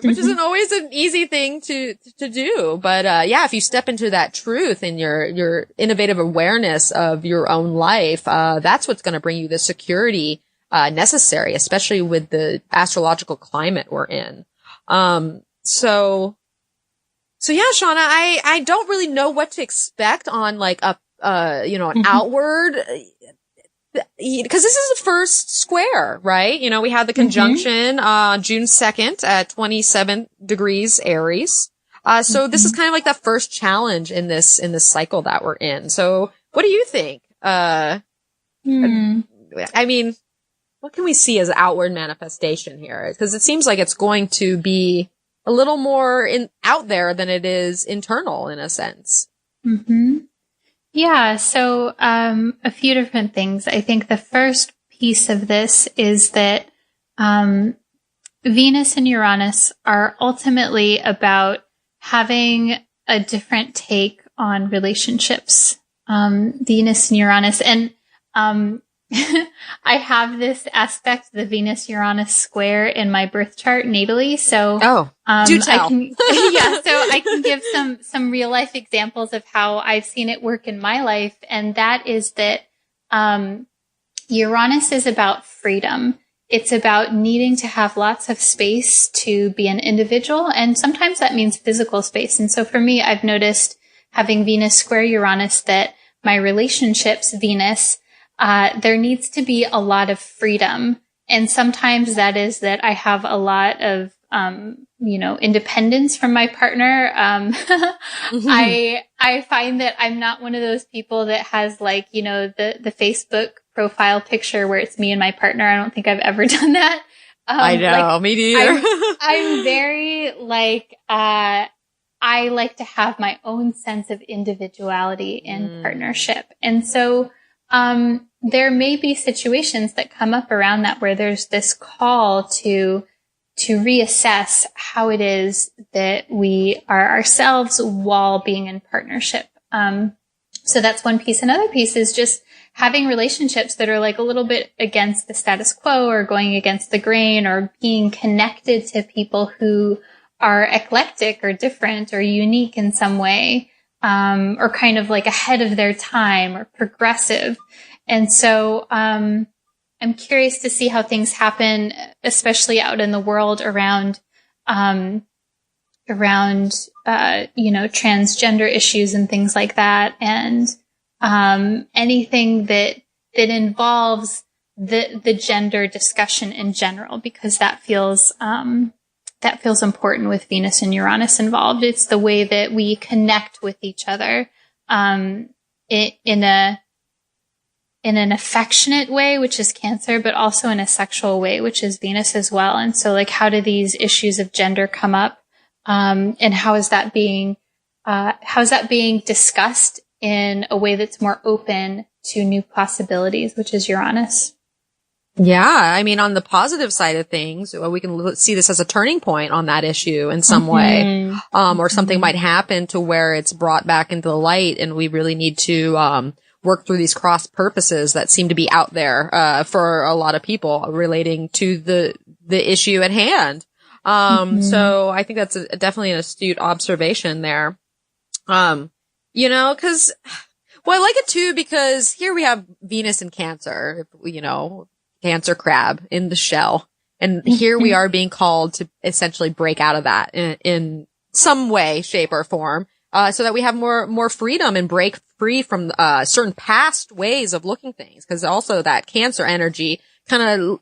A: Which isn't always an easy thing to do. But, if you step into that truth and your innovative awareness of your own life, that's what's going to bring you the security, necessary, especially with the astrological climate we're in. So yeah, Shawna, I don't really know what to expect on like an outward, because this is the first square, right? We had the conjunction June 2nd at 27 degrees Aries. So this is kind of like the first challenge in this cycle that we're in. So what do you think? I mean, what can we see as outward manifestation here? Because it seems like it's going to be a little more out there than it is internal in a sense.
B: Mm-hmm. Yeah. So, a few different things. I think the first piece of this is that, Venus and Uranus are ultimately about having a different take on relationships. Venus and Uranus, and I have this aspect, the Venus-Uranus square, in my birth chart natally. So,
A: do tell.
B: So I can give some real life examples of how I've seen it work in my life, and that is that Uranus is about freedom. It's about needing to have lots of space to be an individual, and sometimes that means physical space. And so for me, I've noticed having Venus square Uranus that my relationships, Venus, there needs to be a lot of freedom. And sometimes that is that I have a lot of, independence from my partner. I find that I'm not one of those people that has the Facebook profile picture where it's me and my partner. I don't think I've ever done that.
A: I know, me neither.
B: I'm very I like to have my own sense of individuality in partnership. And so, there may be situations that come up around that where there's this call to reassess how it is that we are ourselves while being in partnership. So that's one piece. Another piece is just having relationships that are like a little bit against the status quo or going against the grain, or being connected to people who are eclectic or different or unique in some way, or kind of like ahead of their time or progressive. And so, I'm curious to see how things happen, especially out in the world around transgender issues and things like that. And, anything that involves the gender discussion in general, because that feels important with Venus and Uranus involved. It's the way that we connect with each other, in an affectionate way, which is Cancer, but also in a sexual way, which is Venus as well. And so, like, how do these issues of gender come up? And how is that being discussed in a way that's more open to new possibilities, which is Uranus?
A: Yeah. I mean, on the positive side of things, we can see this as a turning point on that issue in some way. Or something might happen to where it's brought back into the light, and we really need to, work through these cross purposes that seem to be out there, for a lot of people relating to the issue at hand. So I think that's definitely an astute observation there. Cause, I like it too, because here we have Venus in Cancer, Cancer crab in the shell. And here we are being called to essentially break out of that in some way, shape, or form. So that we have more freedom and break free from, certain past ways of looking things. Cause also that Cancer energy kind of,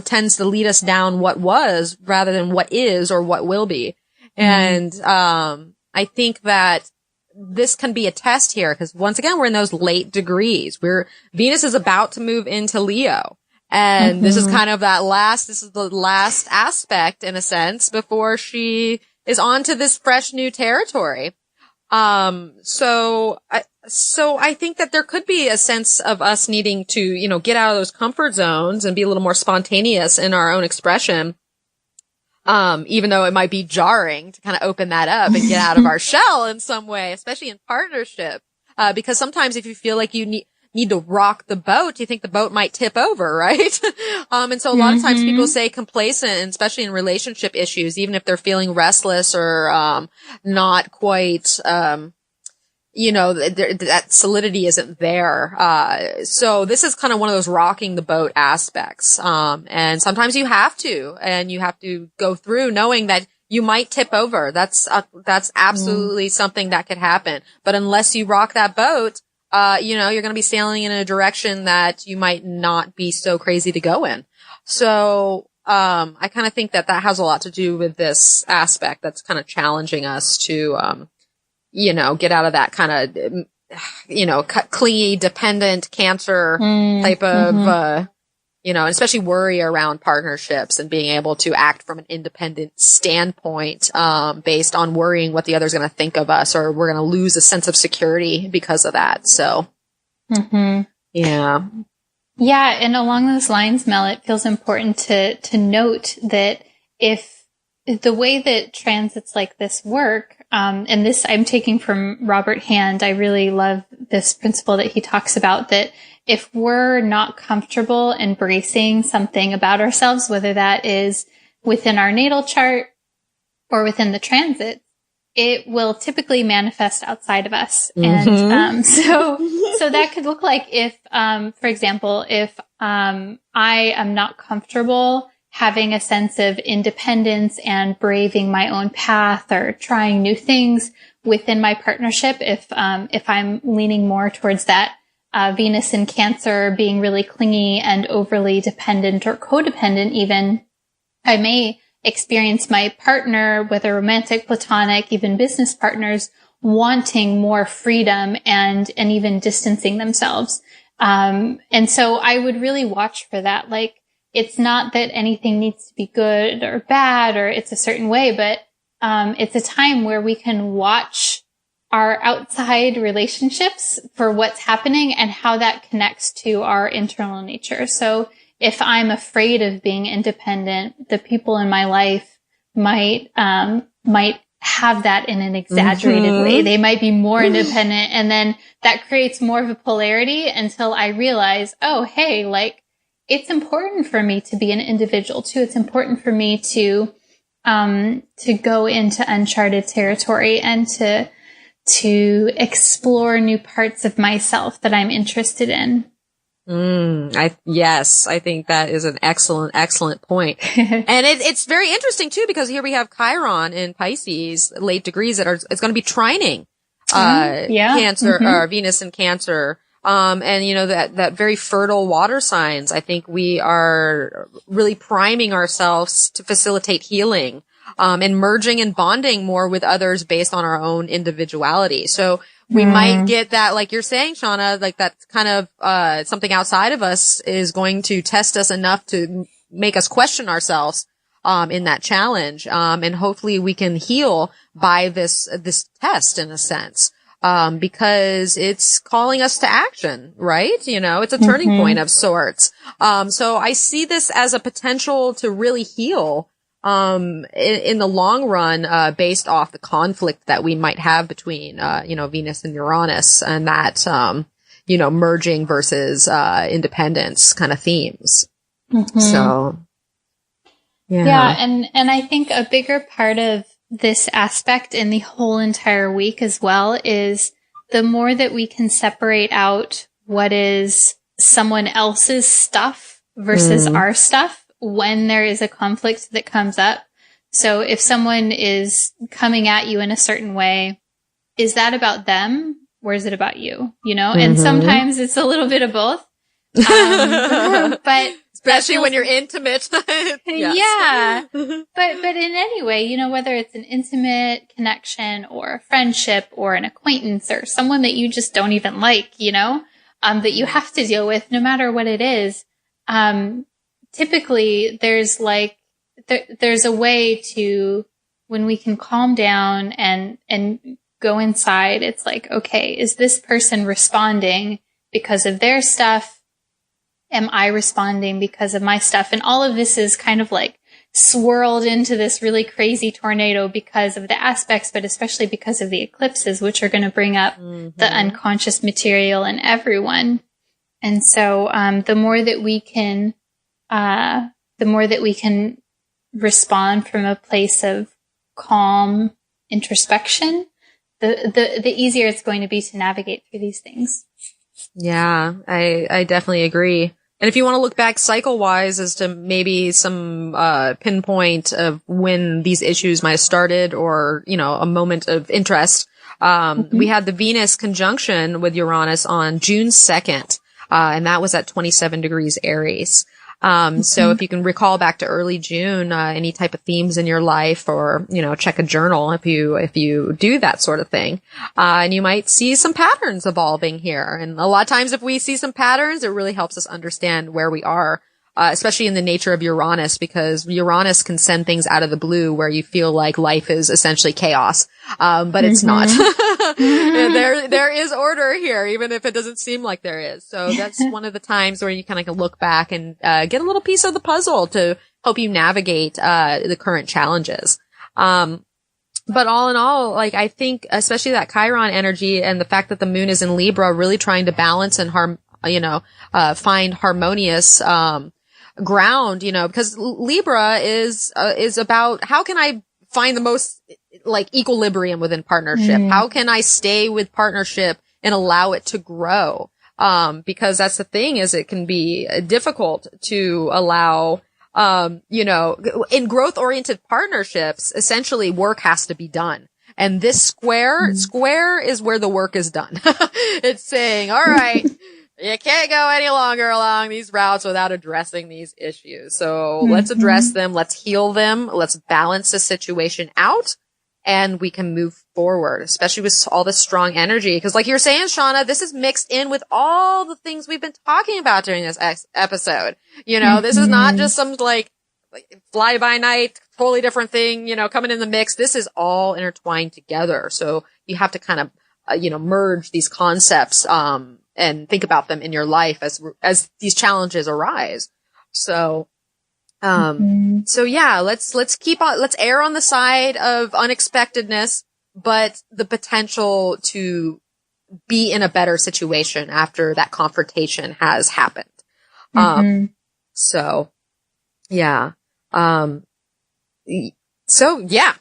A: tends to lead us down what was rather than what is or what will be. And, I think that this can be a test here, cause once again, we're in those late degrees. Venus is about to move into Leo. And this is kind of this is the last aspect in a sense before she is on to this fresh new territory. So I think that there could be a sense of us needing to, get out of those comfort zones and be a little more spontaneous in our own expression. Even though it might be jarring to kind of open that up and get out of our shell in some way, especially in partnership. Because sometimes if you feel like you need to rock the boat, you think the boat might tip over, right? And so a lot of times people say complacent, and especially in relationship issues, even if they're feeling restless or, not quite, that solidity isn't there. So this is kind of one of those rocking the boat aspects. And sometimes you have to go through knowing that you might tip over. That's absolutely something that could happen. But unless you rock that boat, you're going to be sailing in a direction that you might not be so crazy to go in. So, I kind of think that has a lot to do with this aspect that's kind of challenging us to, get out of that kind of, clingy, dependent Cancer type of, especially worry around partnerships and being able to act from an independent standpoint, based on worrying what the other's going to think of us, or we're going to lose a sense of security because of that. So, yeah.
B: Yeah. And along those lines, Mel, it feels important to note that if the way that transits like this work, and this I'm taking from Robert Hand, I really love this principle that he talks about, that if we're not comfortable embracing something about ourselves, whether that is within our natal chart or within the transit, it will typically manifest outside of us. And so that could look like if, for example, if I am not comfortable having a sense of independence and braving my own path or trying new things within my partnership, if I'm leaning more towards that Venus in Cancer, being really clingy and overly dependent or codependent even, I may experience my partner, whether romantic, platonic, even business partners, wanting more freedom and even distancing themselves. And so I would really watch for that. Like, it's not that anything needs to be good or bad or it's a certain way, but it's a time where we can watch our outside relationships for what's happening and how that connects to our internal nature. So if I'm afraid of being independent, the people in my life might have that in an exaggerated way. They might be more independent, and then that creates more of a polarity until I realize, oh, hey, like, it's important for me to be an individual too. It's important for me to go into uncharted territory and to explore new parts of myself that I'm interested in.
A: Yes, I think that is an excellent point. And it's very interesting too, because here we have Chiron in Pisces, late degrees it's going to be trining, Cancer, or Venus in Cancer. And that very fertile water signs, I think we are really priming ourselves to facilitate healing, and merging and bonding more with others based on our own individuality. So we might get that, like you're saying, Shawna, like that kind of, something outside of us is going to test us enough to make us question ourselves, in that challenge. And hopefully we can heal by this test in a sense. Because it's calling us to action, right? It's a turning point of sorts. So I see this as a potential to really heal, in the long run, based off the conflict that we might have between, Venus and Uranus, and that, merging versus, independence kind of themes. So, yeah.
B: Yeah. And I think a bigger part of this aspect in the whole entire week as well is the more that we can separate out what is someone else's stuff versus our stuff when there is a conflict that comes up. So if someone is coming at you in a certain way, is that about them or is it about you? And sometimes it's a little bit of both. But
A: especially when you're intimate.
B: Yeah. But in any way, whether it's an intimate connection or a friendship or an acquaintance or someone that you just don't even like, that you have to deal with no matter what it is. Typically there's there's a way to, when we can calm down and go inside, it's like, okay, is this person responding because of their stuff? Am I responding because of my stuff? And all of this is kind of like swirled into this really crazy tornado because of the aspects, but especially because of the eclipses, which are going to bring up the unconscious material in everyone. And so, the more that we can respond from a place of calm introspection, the easier it's going to be to navigate through these things.
A: Yeah, I definitely agree. And if you want to look back cycle-wise as to maybe some pinpoint of when these issues might have started, or, a moment of interest, we had the Venus conjunction with Uranus on June 2nd, and that was at 27 degrees Aries. So if you can recall back to early June, any type of themes in your life, or, check a journal if you do that sort of thing. And you might see some patterns evolving here. And a lot of times if we see some patterns, it really helps us understand where we are. Especially in the nature of Uranus, because Uranus can send things out of the blue where you feel like life is essentially chaos. But it's not. There is order here, even if it doesn't seem like there is. So that's one of the times where you kind of can look back and, get a little piece of the puzzle to help you navigate, the current challenges. But all in all, like, I think, especially that Chiron energy and the fact that the moon is in Libra, really trying to balance and find harmonious, ground, because Libra is about how can I find the most like equilibrium within partnership? How can I stay with partnership and allow it to grow? Because that's the thing, is it can be difficult to allow, in growth oriented partnerships, essentially work has to be done. And this square is where the work is done. It's saying, all right, you can't go any longer along these routes without addressing these issues. So let's address them. Let's heal them. Let's balance the situation out, and we can move forward, especially with all this strong energy. Because like you're saying, Shawna, this is mixed in with all the things we've been talking about during this episode. This is not just some like fly by night, totally different thing, coming in the mix. This is all intertwined together. So you have to kind of, merge these concepts, and think about them in your life as these challenges arise. So, so yeah, let's err on the side of unexpectedness, but the potential to be in a better situation after that confrontation has happened. So yeah. So yeah.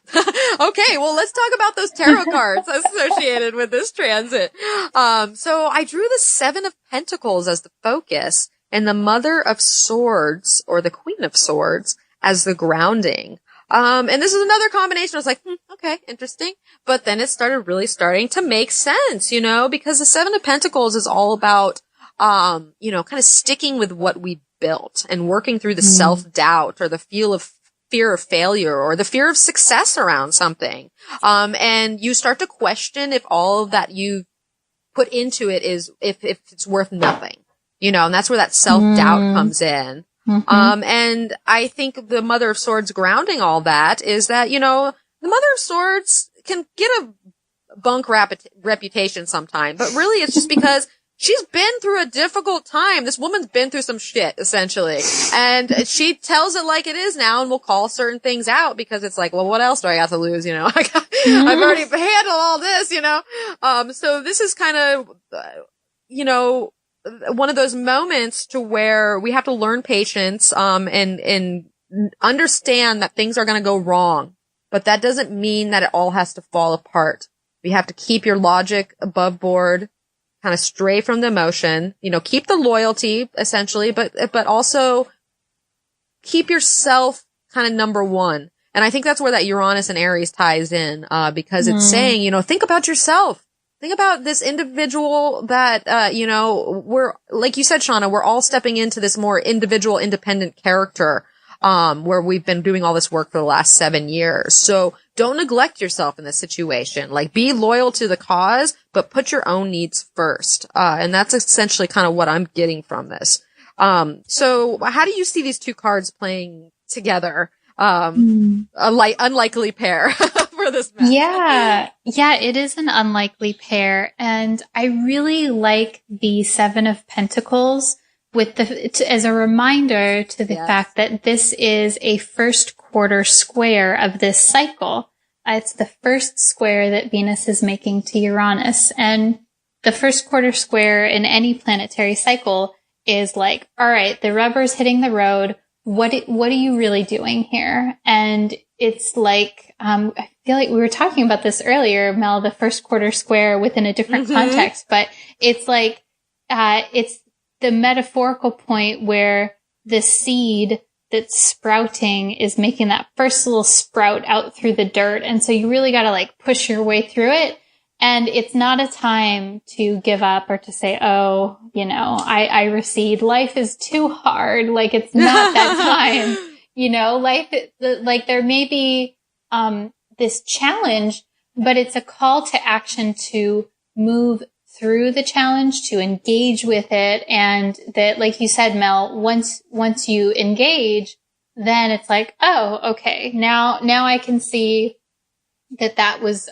A: Okay. Well, let's talk about those tarot cards associated with this transit. So I drew the 7 of Pentacles as the focus and the Mother of Swords, or the Queen of Swords, as the grounding. And this is another combination. I was like, okay, interesting. But then it starting to make sense, because the 7 of Pentacles is all about, kind of sticking with what we built and working through the self-doubt or the fear of failure or the fear of success around something. And you start to question if all of that you put into it if it's worth nothing, and that's where that self-doubt comes in. And I think the Mother of Swords grounding all that is that, the Mother of Swords can get a bunk reputation sometime, but really it's just because she's been through a difficult time. This woman's been through some shit, essentially. And she tells it like it is now, and will call certain things out because it's like, well, what else do I got to lose? I've already handled all this, so this is kind of, one of those moments to where we have to learn patience, and understand that things are going to go wrong. But that doesn't mean that it all has to fall apart. You have to keep your logic above board, kind of stray from the emotion, keep the loyalty essentially, but also keep yourself kind of number one. And I think that's where that Uranus and Aries ties in, because it's saying, think about yourself. Think about this individual that, we're, like you said, Shawna, we're all stepping into this more individual, independent character, where we've been doing all this work for the last 7 years. So don't neglect yourself in this situation. Like, be loyal to the cause, but put your own needs first. And that's essentially kind of what I'm getting from this. So how do you see these two cards playing together? Unlikely pair for this match.
B: Yeah, it is an unlikely pair. And I really like the 7 of Pentacles with as a reminder to the fact that this is a first quarter square of this cycle. It's the first square that Venus is making to Uranus. And the first quarter square in any planetary cycle is like, all right, the rubber's hitting the road. What are you really doing here? And it's like, I feel like we were talking about this earlier, Mel, the first quarter square within a different context, but it's like, it's the metaphorical point where the seed that's sprouting is making that first little sprout out through the dirt. And so you really got to like push your way through it. And it's not a time to give up or to say, oh, I recede. Life is too hard. Like, it's not that time. Life, like, there may be this challenge, but it's a call to action to move through the challenge, to engage with it. And that, like you said, Mel, once you engage, then it's like, oh, okay, now I can see that was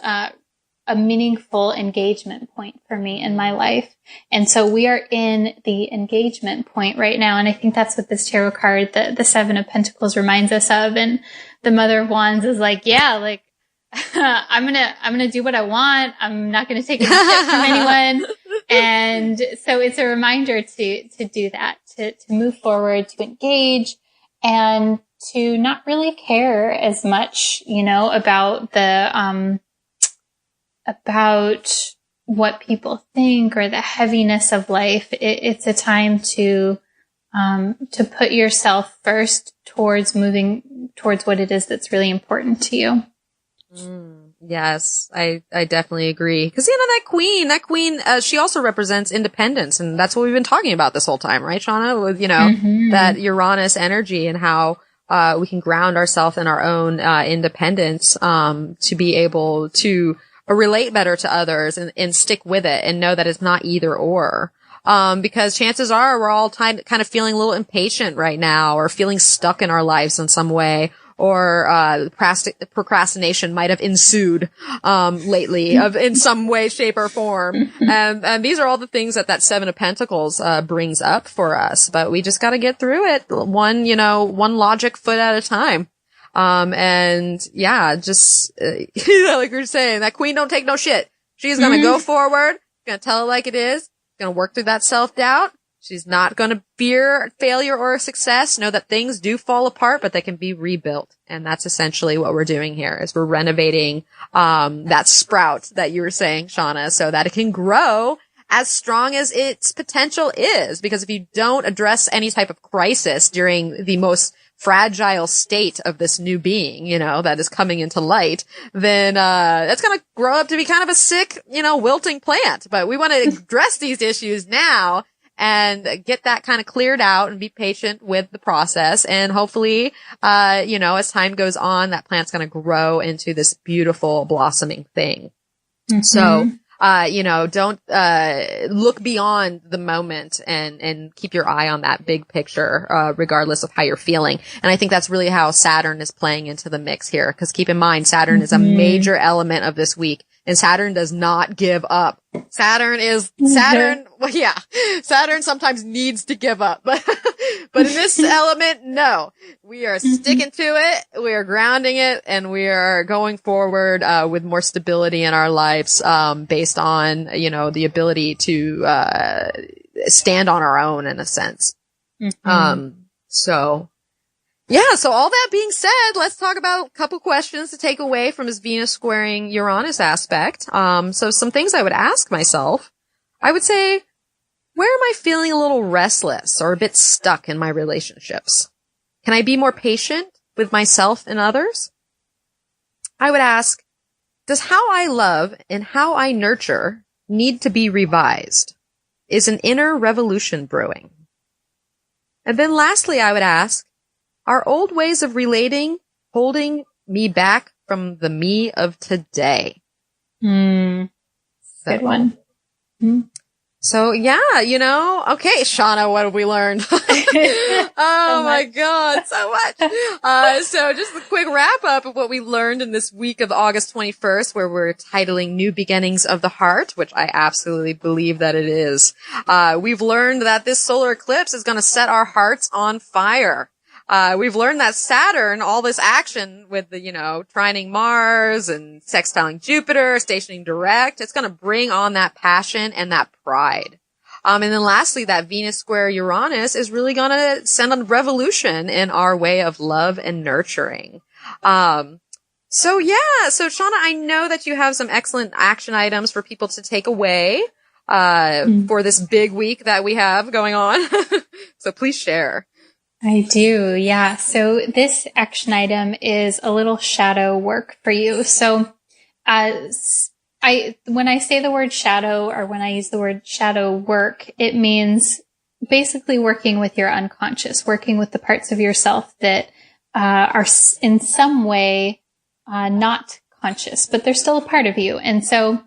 B: a meaningful engagement point for me in my life. And so we are in the engagement point right now. And I think that's what this tarot card, the Seven of Pentacles, reminds us of. And the Mother of Wands is like, yeah, like, I'm gonna do what I want. I'm not gonna take any shit from anyone. And so it's a reminder to do that, to move forward, to engage, and to not really care as much, about about what people think or the heaviness of life. It's a time to put yourself first towards moving towards what it is that's really important to you.
A: Yes, I definitely agree. Cause that queen, she also represents independence. And that's what we've been talking about this whole time, right, Shawna? With, that Uranus energy and how, we can ground ourselves in our own, independence, to be able to relate better to others and stick with it and know that it's not either or. Because chances are we're all kind of feeling a little impatient right now or feeling stuck in our lives in some way. Or procrastination might have ensued lately in some way, shape, or form. And these are all the things that Seven of Pentacles brings up for us. But we just got to get through it one logic foot at a time. And yeah, just like you're saying, that queen don't take no shit. She's gonna go forward, gonna tell it like it is, gonna work through that self-doubt. She's not going to fear failure or success. Know that things do fall apart, but they can be rebuilt. And that's essentially what we're doing here is we're renovating, that sprout that you were saying, Shawna, so that it can grow as strong as its potential is. Because if you don't address any type of crisis during the most fragile state of this new being, that is coming into light, then, it's going to grow up to be kind of a sick, wilting plant. But we want to address these issues now and get that kind of cleared out and be patient with the process. And hopefully, as time goes on, that plant's going to grow into this beautiful blossoming thing. So, don't, look beyond the moment and keep your eye on that big picture, regardless of how you're feeling. And I think that's really how Saturn is playing into the mix here. Cause keep in mind, Saturn is a major element of this week. And Saturn does not give up. Saturn sometimes needs to give up. But in this element, no. We are sticking to it, we are grounding it, and we are going forward, with more stability in our lives, based on, the ability to, stand on our own in a sense. So all that being said, let's talk about a couple questions to take away from this Venus squaring Uranus aspect. So some things I would ask myself. I would say, where am I feeling a little restless or a bit stuck in my relationships? Can I be more patient with myself and others? I would ask, does how I love and how I nurture need to be revised? Is an inner revolution brewing? And then lastly, I would ask, are old ways of relating holding me back from the me of today?
B: Good one.
A: So yeah, okay, Shawna, what have we learned? Oh my God, so much. So just a quick wrap up of what we learned in this week of August 21st, where we're titling New Beginnings of the Heart, which I absolutely believe that it is. We've learned that this solar eclipse is going to set our hearts on fire. We've learned that Saturn, all this action with the, trining Mars and sextiling Jupiter, stationing direct, it's going to bring on that passion and that pride. And then lastly, that Venus square Uranus is really going to send a revolution in our way of love and nurturing. So Shawna, I know that you have some excellent action items for people to take away, for this big week that we have going on. So please share.
B: I do, yeah. So this action item is a little shadow work for you. So as when I say the word shadow, or when I use the word shadow work, it means basically working with your unconscious, working with the parts of yourself that are in some way not conscious, but they're still a part of you. And so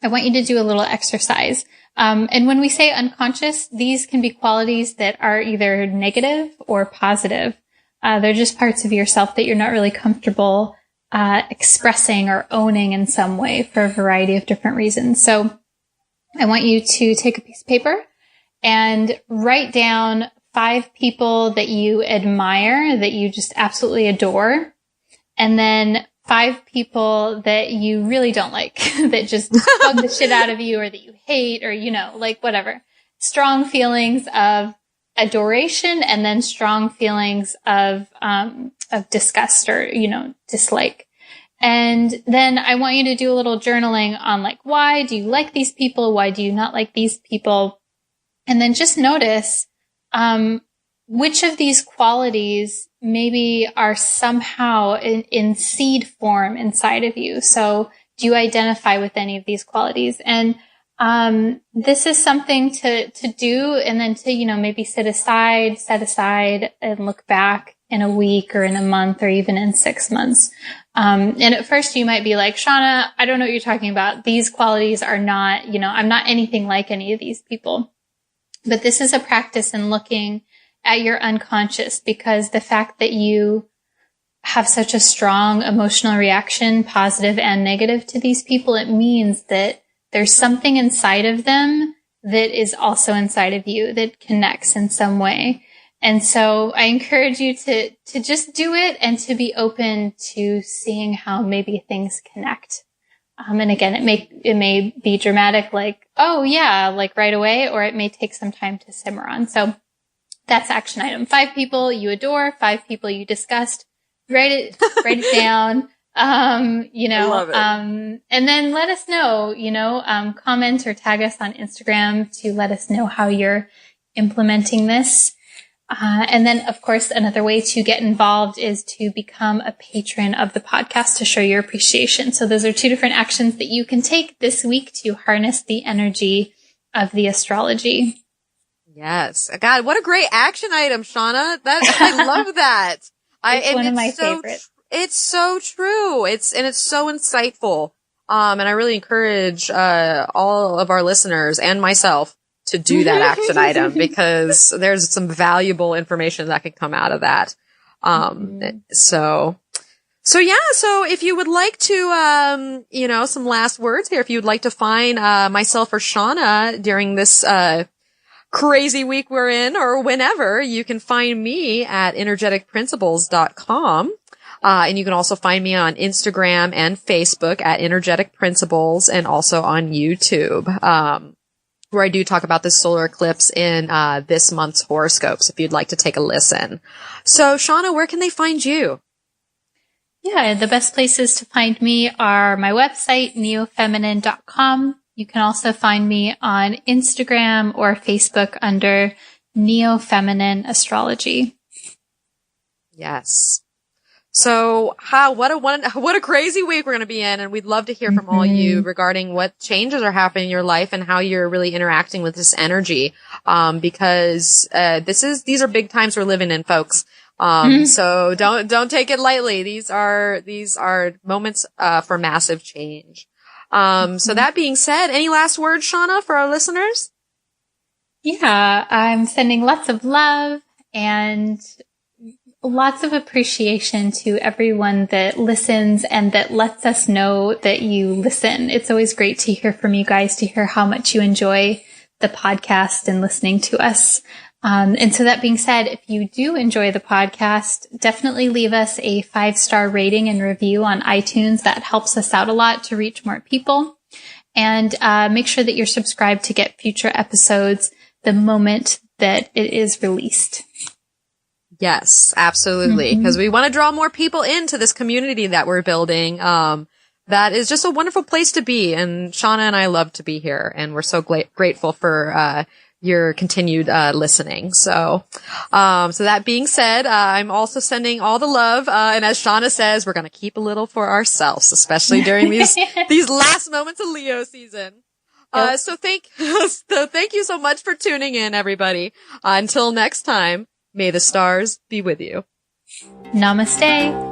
B: I want you to do a little exercise. And when we say unconscious, these can be qualities that are either negative or positive. They're just parts of yourself that you're not really comfortable expressing or owning in some way for a variety of different reasons. So I want you to take a piece of paper and write down 5 people that you admire, that you just absolutely adore, and then 5 people that you really don't like, that just bug the shit out of you, or that you hate, or, like whatever. Strong feelings of adoration, and then strong feelings of disgust or, dislike. And then I want you to do a little journaling on like, why do you like these people? Why do you not like these people? And then just notice, which of these qualities maybe are somehow in seed form inside of you. So do you identify with any of these qualities? And this is something to do, and then to, maybe set aside and look back in a week or in a month or even in 6 months. And at first you might be like, Shawna, I don't know what you're talking about. These qualities are not, I'm not anything like any of these people. But this is a practice in looking at your unconscious, because the fact that you have such a strong emotional reaction, positive and negative, to these people, it means that there's something inside of them that is also inside of you that connects in some way. And so I encourage you to just do it, and to be open to seeing how maybe things connect. And again, it may be dramatic, like, oh yeah, like right away, or it may take some time to simmer on. So that's action item. 5 people you adore, 5 people you disgust. Write it down. I love it. And then let us know, comment or tag us on Instagram to let us know how you're implementing this. And then, of course, another way to get involved is to become a patron of the podcast to show your appreciation. So those are 2 different actions that you can take this week to harness the energy of the astrology.
A: Yes. God, what a great action item, Shawna. I love that.
B: It's one of my favorites.
A: It's so true. It's so insightful. And I really encourage, all of our listeners and myself to do that action item, because there's some valuable information that can come out of that. So if you would like to, some last words here, if you would like to find, myself or Shawna during this, crazy week we're in, or whenever, you can find me at energeticprinciples.com. And you can also find me on Instagram and Facebook at Energetic Principles, and also on YouTube, where I do talk about this solar eclipse in this month's horoscopes, if you'd like to take a listen. So, Shawna, where can they find you?
B: Yeah, the best places to find me are my website, neofeminine.com. You can also find me on Instagram or Facebook under Neo Feminine Astrology. Yes.
A: So, what a crazy week we're going to be in, and we'd love to hear from all you regarding what changes are happening in your life and how you're really interacting with this energy. Because these are big times we're living in, folks. So don't take it lightly. These are moments for massive change. So that being said, any last words, Shawna, for our listeners?
B: Yeah, I'm sending lots of love and lots of appreciation to everyone that listens and that lets us know that you listen. It's always great to hear from you guys, to hear how much you enjoy the podcast and listening to us. And so that being said, if you do enjoy the podcast, definitely leave us a 5-star rating and review on iTunes. That helps us out a lot to reach more people. And make sure that you're subscribed to get future episodes the moment that it is released.
A: Yes, absolutely. Because we want to draw more people into this community that we're building. That is just a wonderful place to be. And Shawna and I love to be here. And we're so grateful for your continued listening. So that being said, I'm also sending all the love. And as Shawna says, we're going to keep a little for ourselves, especially during these last moments of Leo season.
B: Yep.
A: So thank you so much for tuning in, everybody. Until next time, may the stars be with you.
B: Namaste.